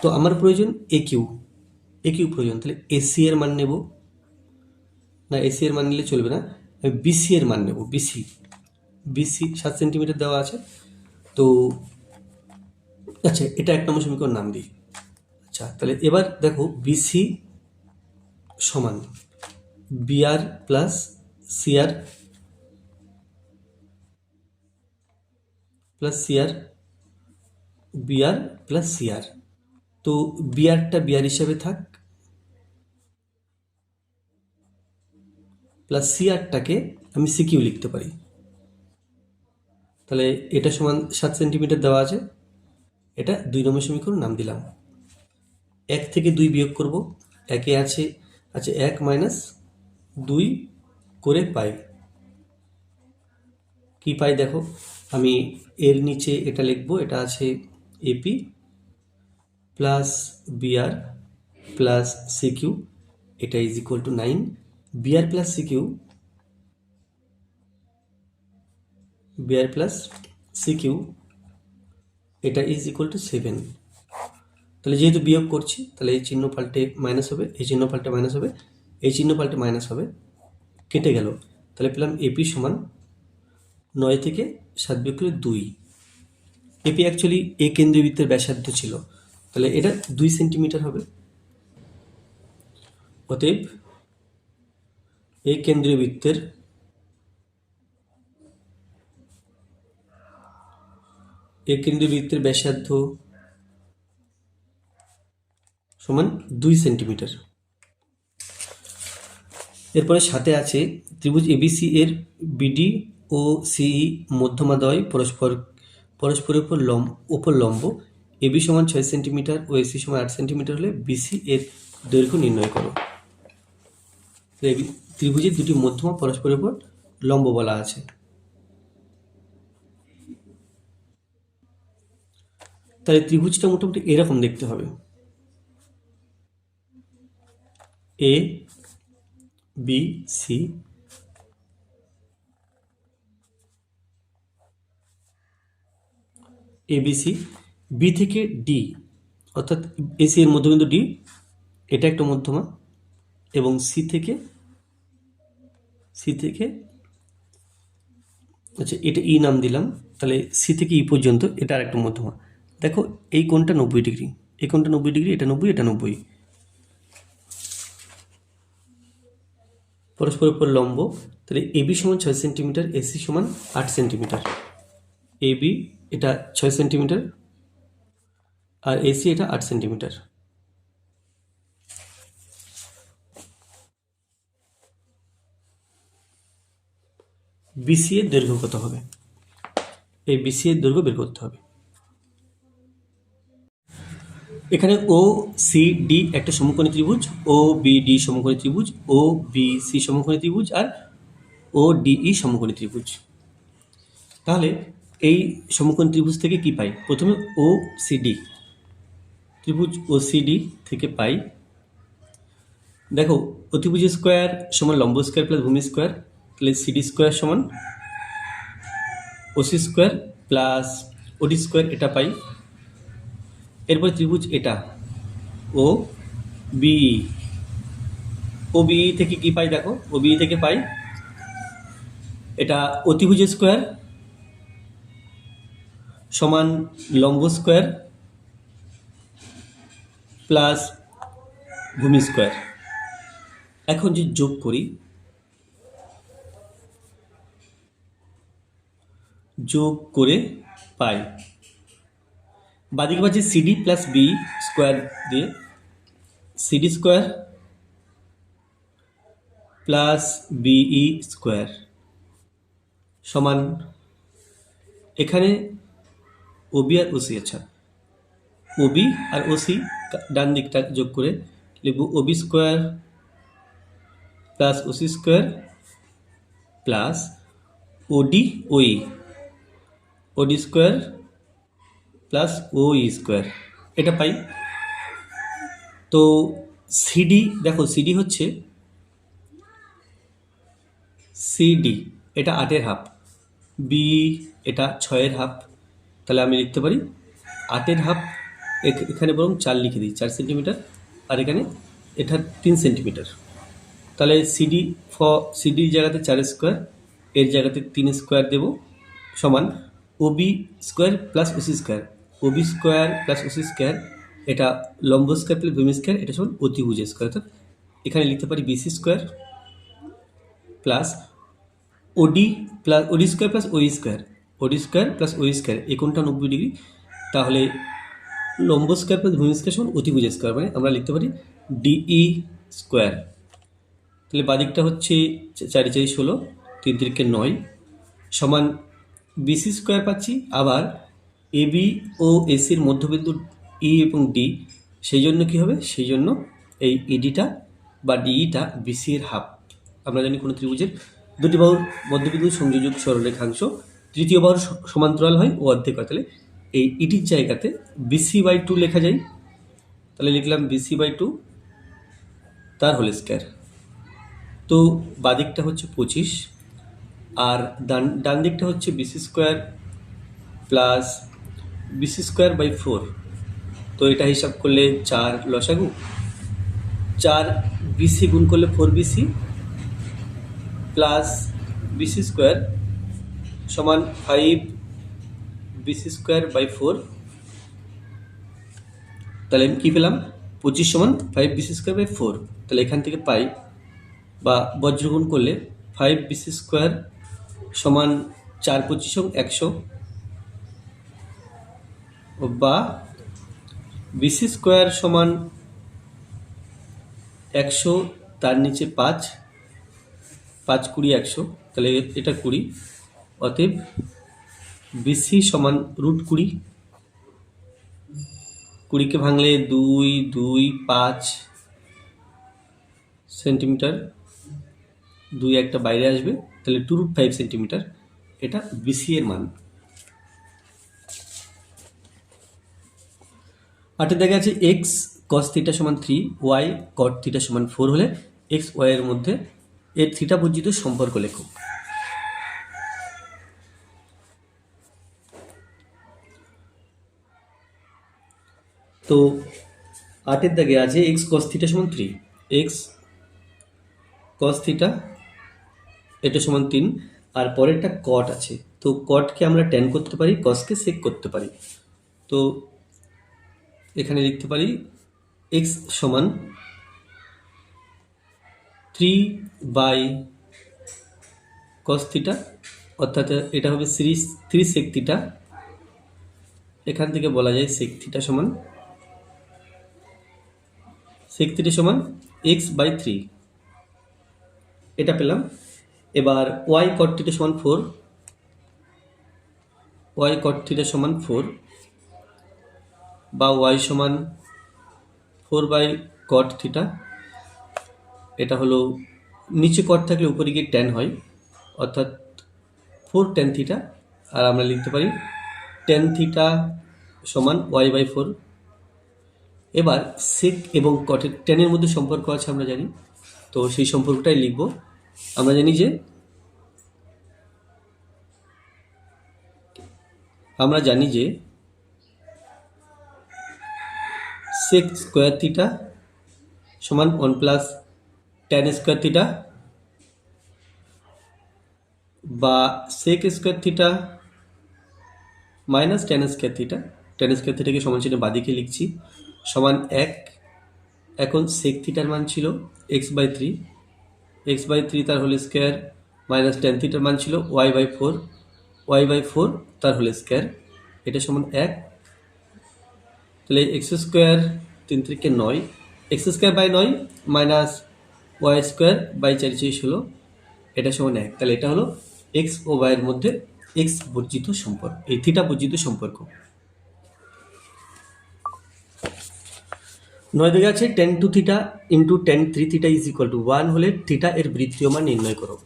তো আমার প্রয়োজন এ কিউ, এ কিউ প্রয়োজন। তাহলে এসি এর মান নেব না, এসি এর মান নিলে চলবে না, আমি বিসি এর মান নেব। বিসি, বিসি 7 সেন্টিমিটার দেওয়া আছে। তো আচ্ছা এটা 1 নম্বর সমীকরণ নাম দিই। আচ্ছা তাহলে এবার দেখো বিসি সমান B R plus C R plus C R, B R plus C R. তো বিআরটা বিআর হিসাবে থাক, প্লাস সিআরটাকে আমি সিকিউ লিখতে পারি। তাহলে এটা সমান 7 সেন্টিমিটার দেওয়া আছে, এটা 2 নম্বর সমীকরণ নাম দিলাম। 1 থেকে 2 বিয়োগ করব, একে আছে, আচ্ছা 1 মাইনাস 2 করে পাই, কি পাই দেখো, আমি এর নিচে এটা লিখবো, এটা আছে A P plus B R plus C Q, এটা is equal to 9। B R plus C Q, B R plus C Q, এটা ইজ ইকুয়াল টু 7। তাহলে যেহেতু বিয়োগ করছি তাহলে এই চিহ্ন পাল্টে মাইনাস হবে, এই চিহ্ন পাল্টে মাইনাস হবে, এই চিহ্ন পাল্টে মাইনাস হবে, কেটে গেল। তাহলে পেলাম এপি সমান 9 থেকে 7 বিয়োগ করে 2। এপি অ্যাকচুয়ালি এ কেন্দ্রীয় বৃত্তের ব্যাসার্ধ ছিল, তাহলে এটা 2 সেন্টিমিটার হবে। অতএব এই কেন্দ্রীয় বৃত্তের এর কেন্দ্রবৃত্তের ব্যাসার্ধ সমান 2 সেন্টিমিটার। এরপরে সাথে আছে ত্রিভুজ এবিসি এর বিডি ও সিই মধ্যমাদ্বয় পরস্পরের উপর লম্ব। এবি সমান 6 সেন্টিমিটার ও এসি সমান 8 সেন্টিমিটার হলে বিসি এর দৈর্ঘ্য নির্ণয় করো। ত্রিভুজের দুটি মধ্যমা পরস্পরের উপর লম্ব বলা আছে। তাহলে ত্রিভুজটা মোটামুটি এরকম দেখতে হবে, A B C, ABC, B থেকে ডি অর্থাৎ এসি এর মধ্যবিন্দু ডি, এটা একটা মধ্যমা, এবং সি থেকে আচ্ছা এটা ই নাম দিলাম, তাহলে সি থেকে ই পর্যন্ত এটা আর একটা মধ্যমা। দেখো এই কোণটা 90 ডিগ্রি, এই কোণটা 90 ডিগ্রি, এটা 90, এটা 90, পরস্পর উপর লম্ব। তাহলে এবি সমান 6 সেন্টিমিটার, এসি সমান 8 সেন্টিমিটার। এবি এটা 6 সেন্টিমিটার আর এসি এটা 8 সেন্টিমিটার। বিসি এর দৈর্ঘ্য কত হবে? এই বিসি এর দৈর্ঘ্য বের করতে হবে। এখানে ও সি ডি একটা সমকোণী ত্রিভুজ, ও বি ডি সমকোণী ত্রিভুজ, ও বি সি সমকোণী ত্রিভুজ, আর ও ডিই সমকোণী ত্রিভুজ। তাহলে এই সমকোণী ত্রিভুজ থেকে কি পাই? প্রথমে ও সি ডি, ত্রিভুজ ও সি ডি থেকে পাই, দেখো অতিভুজ স্কোয়ার সমান লম্ব স্কোয়ার প্লাস ভূমি স্কোয়ার, তাহলে সিডি স্কোয়ার সমান OC square plus O D square, এটা পাই। এরপর ত্রিভুজ এটা ও বিই, ও বিই থেকে কি পাই? দেখো ও বিই থেকে পাই এটা অতিভুজ স্কোয়ার সমান লম্ব স্কোয়ার প্লাস ভূমি স্কোয়ার। এখন যে যোগ করি, যোগ করে পাই বাদিকে পাচ্ছি সিডি প্লাস বি স্কোয়ার দিয়ে, C D square plus B E square সমান, এখানে ওবি আর ওসি, আচ্ছা ওবি আর ওসি ডান দিকটা যোগ করে লিখব O B square plus O C square plus O D O E, ওডি স্কোয়ার প্লাস ওই স্কোয়ার, এটা পাই। তো সিডি, দেখো সিডি হচ্ছে সিডি এটা 8-এর হাফ, বি এটা 6-এর হাফ, তাহলে আমি লিখতে পারি 8-এর হাফ, এখানে বরং 4 লিখে দিই, 4 সেন্টিমিটার, আর এখানে এটা 3 সেন্টিমিটার। তাহলে সিডির জায়গাতে 4 স্কোয়ার, এর জায়গাতে 3 স্কোয়ার দেব, সমান Obi square plus O C square, Obi square plus O C square, এটা লম্ব স্কোয়ার প্লাস ভূমি স্কোয়ার, এটা সমান অতিভুজ স্কোয়ার। অর্থাৎ এখানে লিখতে পারি B C square plus O D square plus O E square, O D square plus O E square, এই কোণটা 90 ডিগ্রি, তাহলে লম্ব স্কোয়ার প্লাস ভূমি স্কোয়ার সমান অতিভুজ স্কোয়ার, মানে আমরা লিখতে পারি ডিই স্কোয়ার। তাহলে বাদিকটা হচ্ছে 4×4 16, 3×3 9 সমান বিসি স্কোয়ার পাচ্ছি। আবার এবি ও এসির মধ্যবিন্দু ই এবং ডি, সেই জন্য কী হবে? সেই জন্য এই ইডিটা বা ডিইটা বিসি এর হাফ। আমরা জানি কোনো ত্রিভুজের দুটি বাহুর মধ্যবিন্দু সংযোজক সরলরেখাংশ তৃতীয় বাহুর সমান্তরাল হয় ও অর্ধেক হয়, তাহলে এই ইডির জায়গাতে BC/2 লেখা যায়। তাহলে লিখলাম BC/2 তার হোল স্কোয়ার। তো বাদিকটা হচ্ছে 25 আর ডান দিকটা হচ্ছে B C square plus B C square by 4। তো এটা হিসাব করলে 4 লসাগু, 4 বিসি গুণ করলে 4BC প্লাস বিসি স্কোয়ার সমান 5 বিসি স্কোয়ার বাই 4। তাহলে আমি কী পেলাম? 25 সমান 5 বিসি স্কোয়ার বাই 4। তাহলে এখান থেকে পাই বা বজ্রগুণ করলে 5 বিসি স্কোয়ার সমান 4×25 100 বা বিসি স্কোয়ার সমান 100, তার নিচে 5, 5 20 100, তাহলে এটা 20। অতএব বিসি সমান √20। 20কে ভাঙলে 2 2 5 সেন্টিমিটার, 2 একটা বাইরে আসবে, তাহলে 2√5 সেন্টিমিটার। এটা বিসি এর মান। 8 দেখা আছে এক্স কস থিটা সমান 3, ওয়াই কট থিটা সমান 4 হলে এক্স ওয়াই এর মধ্যে এর থিটা বর্জিত সম্পর্ক লেখো। তো 8 দাগে আছে এক্স কস থিটা সমান 3, এক্স কস থিটা এটা সমান 3, আর পরেরটা কট আছে। তো কটকে আমরা ট্যান করতে পারি, কসকে সেক করতে পারি। তো এখানে লিখতে পারি এক্স সমান 3 বাই কস থিটা, অর্থাৎ এটা হবে সিরিজ 3 সেক থিটা। এখান থেকে বলা যায় সেক থিটা সমান এক্স বাই 3, এটা পেলাম। এবার ওয়াই কট থিটা সমান 4, ওয়াই কট থিটা সমান 4, বা ওয়াই সমান 4 বাই কট থিটা। এটা হলো নিচে কট থাকলে উপরে গিয়ে ট্যান হয়, অর্থাৎ 4 ট্যান থিটা। আর আমরা লিখতে পারি ট্যান থিটা সমান ওয়াই বাই 4। এবার সেক এবং কটের ট্যানের মধ্যে সম্পর্ক আছে আমরা জানি, তো সেই সম্পর্কটাই লিখব। আমরা জানি যে সেক স্কোয়ার থিটা সমান 1 প্লাস ট্যান স্কোয়ার থিটা, বা sec square theta minus tan square theta. Tan square থিটাকে সমান চিহ্নে বাদিকে লিখছি, সমান 1। এখন সেক থিটার মান ছিল এক্স বাই 3, এক্স বাই 3 তার হোল স্কোয়ার, মাইনাস ট্যান থিটার মান ছিল ওয়াই বাই 4, ওয়াই বাই 4 তার হোল স্কোয়ার, এটা সমান 1। তাহলে X square 3 3 9, X square by 9 minus Y square by 4 16, এটা সমান 1। তাহলে এটা হলো এক্স ও ওয়াইয়ের মধ্যে এক্স বর্জিত সম্পর্ক, এই থিটা বর্জিত সম্পর্ক। 9 দিকে আছে tan 2 theta into tan 3 theta is equal two 1 হলে থিটা এর বৃত্তীয় মান নির্ণয় করো।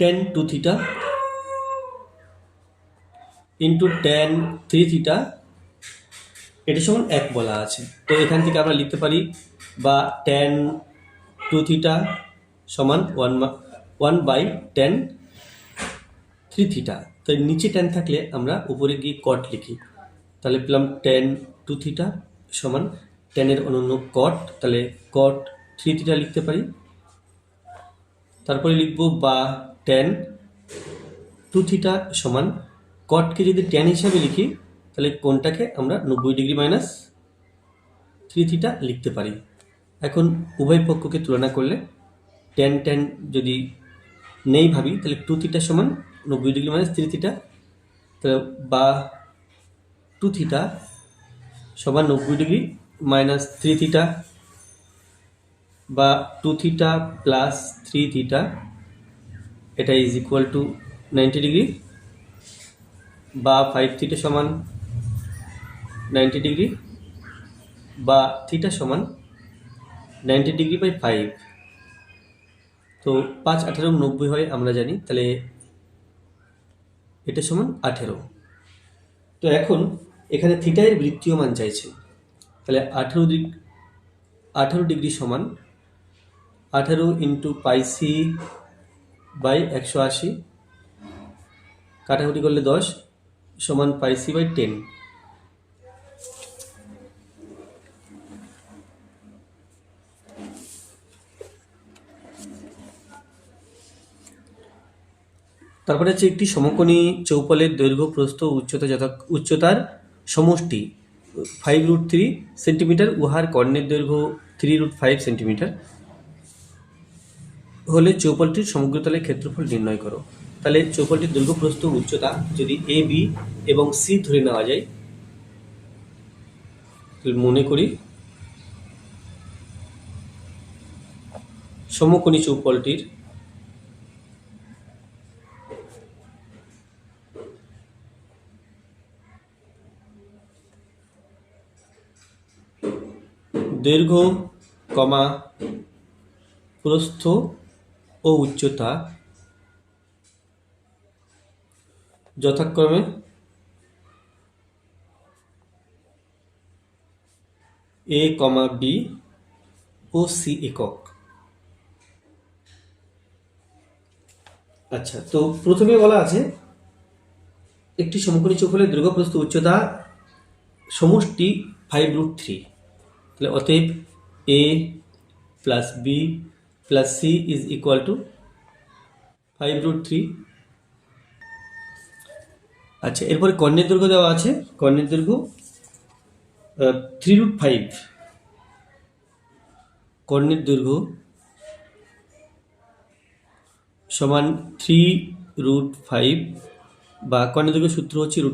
tan 2 theta into tan 3 theta, এটা সমান 1 বলা আছে। তো এখান থেকে আমরা লিখতে পারি বা tan 2 থিটা সমান 1 বাই tan 3 থিটা। তো নিচে tan থাকলে আমরা উপরে গিয়ে কট লিখি, তাহলে পেলাম tan 2 থিটা সমান tan এর অনন্য কট, তাহলে কট 3 থিটা লিখতে পারি। তারপরে লিখব বা tan 2 থিটা সমান কটকে যদি tan হিসাবে লিখি, তাহলে কোণটাকে আমরা 90 ডিগ্রি মাইনাস 3 থিটা লিখতে পারি। এখন উভয় পক্ষকে তুলনা করলে tan tan যদি নেই ভাবি, তাহলে 2 থিটা সমান 90 ডিগ্রি মাইনাস 3 থিটা, তাহলে বা 2 থিটা সমান 90 ডিগ্রি মাইনাস 3 থিটা, বা 2 থিটা প্লাস 3 থিটা, এটা ইজ ইকুয়াল টু 90 ডিগ্রি, বা 5 থিটা সমান 90 ডিগ্রি, বা থিটা সমান 90 ডিগ্রি বাই 5। তো 5 18 90 হয় আমরা জানি, তাহলে এটা সমান 18। তো এখন এখানে থিটা এর বৃত্তীয় মান চাইছে, তাহলে 18 ডিগ্রি সমান 18 ইন্টু পাই সি বাই 180, কাটাকুটি করলে 10 সমান পাই সি বাই 10। তারপরে হচ্ছে একটি সমকোণী চৌপলের দৈর্ঘ্য প্রস্থ উচ্চতার সমষ্টি 5√3 সেন্টিমিটার, উহার কর্ণের দৈর্ঘ্য 3√5 সেন্টিমিটার হলে চৌপলটির সমগ্রতলের ক্ষেত্রফল নির্ণয় করো। তাহলে চৌপলটির দৈর্ঘ্য প্রস্থ উচ্চতা যদি এ বি এবং সি ধরে নেওয়া যায়, মনে করি সমকোণী চৌপলটির দৈর্ঘ্য কমা প্রস্থ ও উচ্চতা যথাক্রমে এ কমা বি ও সি একক। আচ্ছা, তো প্রথমে বলা আছে একটি সমকোণী চৌপলের দৈর্ঘ্য প্রস্থ উচ্চতা সমষ্টি 5√3। তাহলে অতএব A plus B plus C is equal to 5√3। আচ্ছা, এরপরে কর্ণের দৈর্ঘ্য দেওয়া আছে, কর্ণের দৈর্ঘ্য 3√5। কর্ণের দৈর্ঘ্য সমান 3√5 বা কর্ণের দৈর্ঘ্য সূত্র হচ্ছে √a²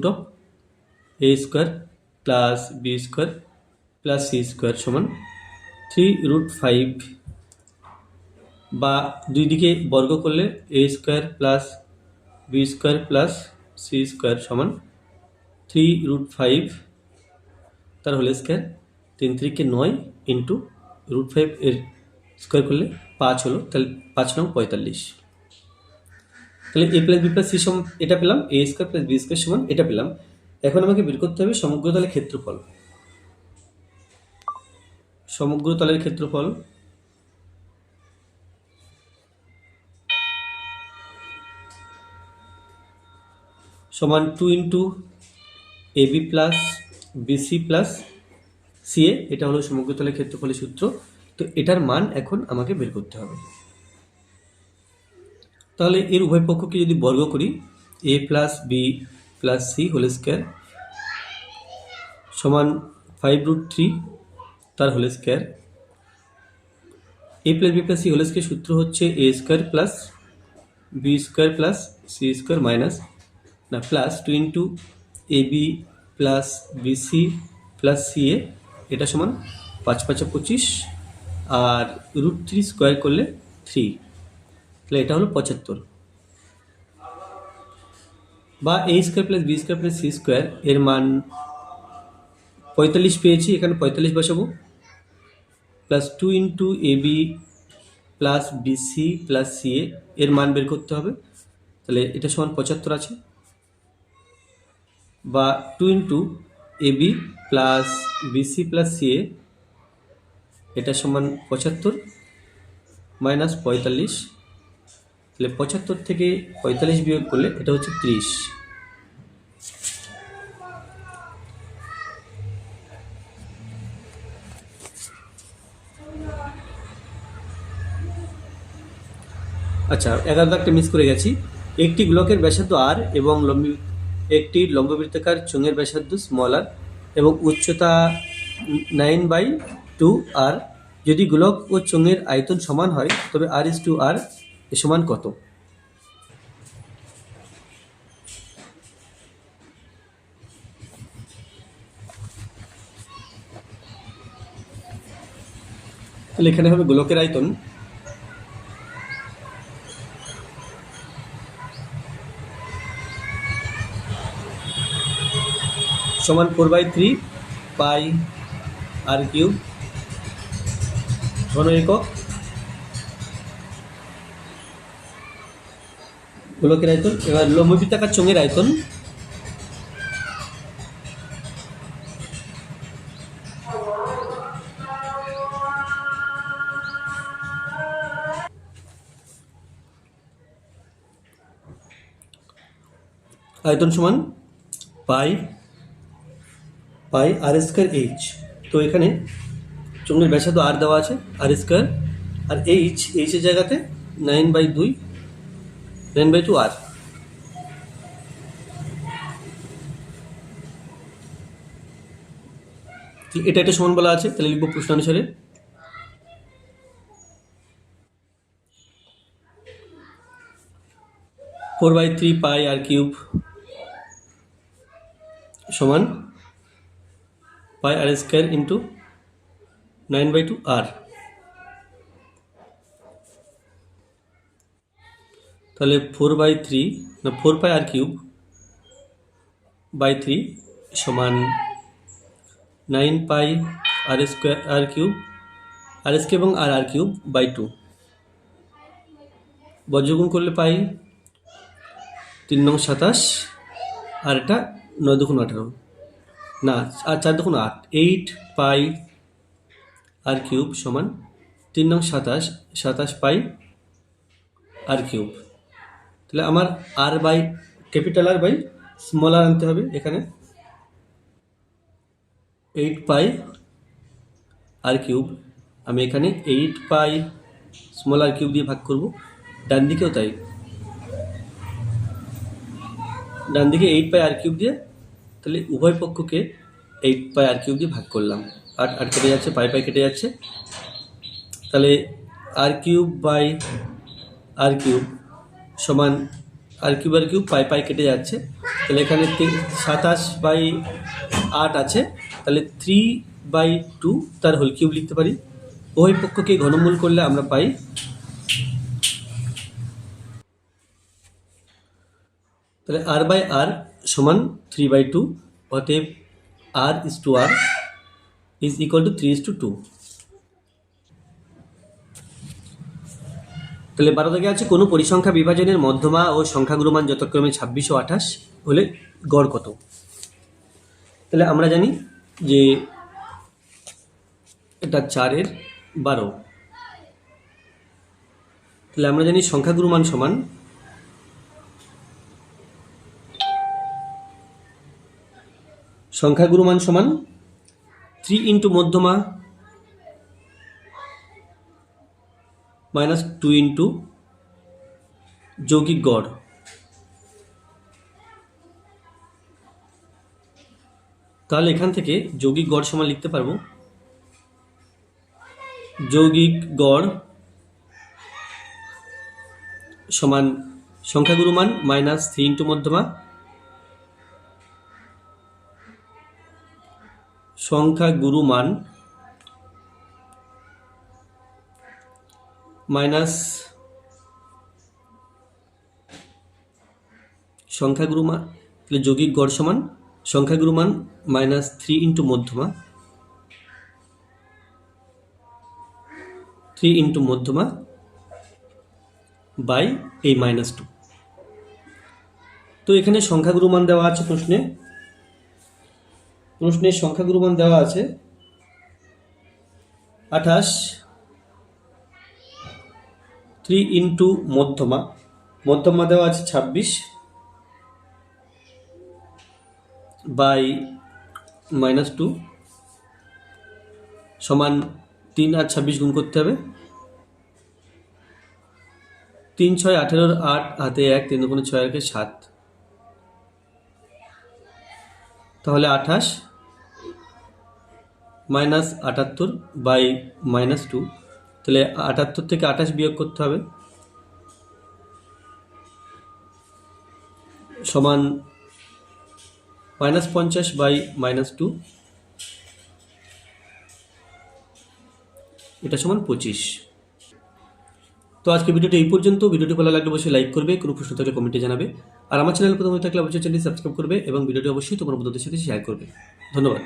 plus b² plus c² সমান 3√5 বা দুই দিকে বর্গ করলে a² plus b² plus c² সমান 3√5 তার হোল স্কোয়ার। 3 3 9 ইন্টু √5 এর স্কোয়ার করলে 5 হলো, তাহলে 5 9 45। তাহলে এ প্লাস বি প্লাস সি সমান এটা পেলাম, a² প্লাস b² সমান এটা পেলাম। এখন আমাকে বের করতে হবে সমগ্র তলের ক্ষেত্রফল। সমগ্র তলের ক্ষেত্রফল সমান 2 into A B plus B C plus C A, এটা হলো সমগ্র তলের ক্ষেত্রফলের সূত্র। তো এটার মান এখন আমাকে বের করতে হবে। তাহলে এর উভয় পক্ষকে যদি বর্গ করি, A plus B plus C whole square সমান 5√3 তার whole square. A plus B plus C whole square সূত্র হচ্ছে a² plus b² plus c² minus না plus 2 into A B plus B C plus C A, এটা সমান 5 5 25 আর √3 স্কোয়ার করলে 3, তাহলে এটা হলো 75। বা a² plus b² plus c² এর মান 45 পেয়েছি, এখানে 45 বসাবো, plus 2 into A B plus B C plus C A এর মান বের করতে হবে, তাহলে এটা সমান 75 আছে। বা 2 into A B plus B C plus C A এটা সমান 75 মাইনাস 45, তাহলে 75 থেকে 45 বিয়োগ করলে এটা হচ্ছে 30। আচ্ছা, 11 দাগটা মিস করে গেছি। একটি গোলকের ব্যাসার্ধ আর এবং একটি লম্ববৃত্তাকার চোঙের ব্যাসার্ধ স্মল আর এবং উচ্চতা 9/2 আর। যদি গোলক ও চোঙের আয়তন সমান হয় তবে r/r এ সমান কত? তাহলে এখানে হবে গোলকের আয়তন সমান 4/3 পাই আর কিউব ঘন একক। গোলকের আয়তন। এবার লম্ববৃত্তাকার চোঙের আয়তন সমান পাই r² h। তো এখানে চোঙের ব্যাসার্ধ আর দেওয়া আছে r² আর h এর জায়গাতে 9/2 আর। এটা একটা সমান বলা আছে, তাহলে লিখব প্রশ্ন অনুসারে 4/3 পাই আর কিউব সমান পাই আর স্কোয়ার ইন্টু 9/2 আর। তাহলে 4/3 না 4 পাই আর কিউব বাই 3 সমান 9 পাই আর স্কোয়ার আর কিউব আর স্কোয়ার এবং আর কিউব বাই 2। বজ্রগুণ করলে পাই 3 নং 27 আর এটা 9 দুগুণ 18 না আর 4 দুগুণ 8, 8 পাই আর কিউব সমান 3 নং 27 পাই আর কিউব। তাহলে আমার R by capital R by small R আনতে হবে। এখানে 8 পাই আর কিউব আমি এখানে 8 পাই স্মল আর কিউব দিয়ে ভাগ করব, ডান দিকেও তাই, ডান দিকে 8 পাই আর কিউব দিয়ে, তাহলে উভয় পক্ষকে 8 পাই আর কিউব দিয়ে ভাগ করলাম। 8 8 কেটে যাচ্ছে, পাই পাই কেটে যাচ্ছে, তাহলে আর কিউব বাই আর কিউব সমান আর কিউব পাই পাই কেটে যাচ্ছে, তাহলে এখানে 27/8 আছে, তাহলে 3/2 তার হোল কিউব লিখতে পারি। উভয় পক্ষকে ঘনমূল করলে আমরা পাই তাহলে আর বাই আর সমান 3/2, অতএব R is to R is equal to 3:2। তাহলে 12 থেকে আছে কোনো পরিসংখ্যা বিভাজনের মধ্যমা ও সংখ্যাগুরু মান যথাক্রমে 26 ও 28 হলে গড় কত। তাহলে আমরা জানি যে এটা 4-এর 12, তাহলে আমরা জানি সংখ্যাগুরু মান সমান সংখ্যাগুরু মান সমান 3 ইন্টু মধ্যমা মাইনাস 2 ইন্টু যৌগিক গড়। তাহলে এখান থেকে যৌগিক গড় সমান লিখতে পারবো যৌগিক গড় সমান সংখ্যাগুরু মান মাইনাস 3 ইন্টু মধ্যমা সংখ্যাগুরু মান মাইনাস সংখ্যাগুরু মান, তাহলে যৌগিক গড় সমান সংখ্যাগুরু মান মাইনাস 3 ইন্টু মধ্যমা 3 ইন্টু মধ্যমা বাই এই -2। তো এখানে সংখ্যাগুরু মান দেওয়া আছে, প্রশ্নে সংখ্যাগুরু মান দেওয়া আছে 28, 3 ইন্টু মধ্যমা দেওয়া আছে 26 বাই -2 সমান 3 আর 26 গুণ করতে হবে, 3 6 18, 8 হাতে 1, 3 দুগুণে 6 একে 7, তাহলে 28 মাইনাস 78 বাই -2, তাহলে 78 থেকে 28 বিয়োগ করতে হবে সমান -50 বাই -2, এটা সমান 25। তো আজকে ভিডিওটি এই পর্যন্ত। ভিডিওটি ভালো লাগলে অবশ্যই লাইক করবে, কোনো প্রশ্ন থাকলে কমেন্টে জানাবে, আর আমার চ্যানেল প্রথমে থাকলে অবশ্যই চ্যানেলটি সাবস্ক্রাইব করবে এবং ভিডিওটি অবশ্যই তোমার বন্ধুদের সাথে শেয়ার করবে। ধন্যবাদ।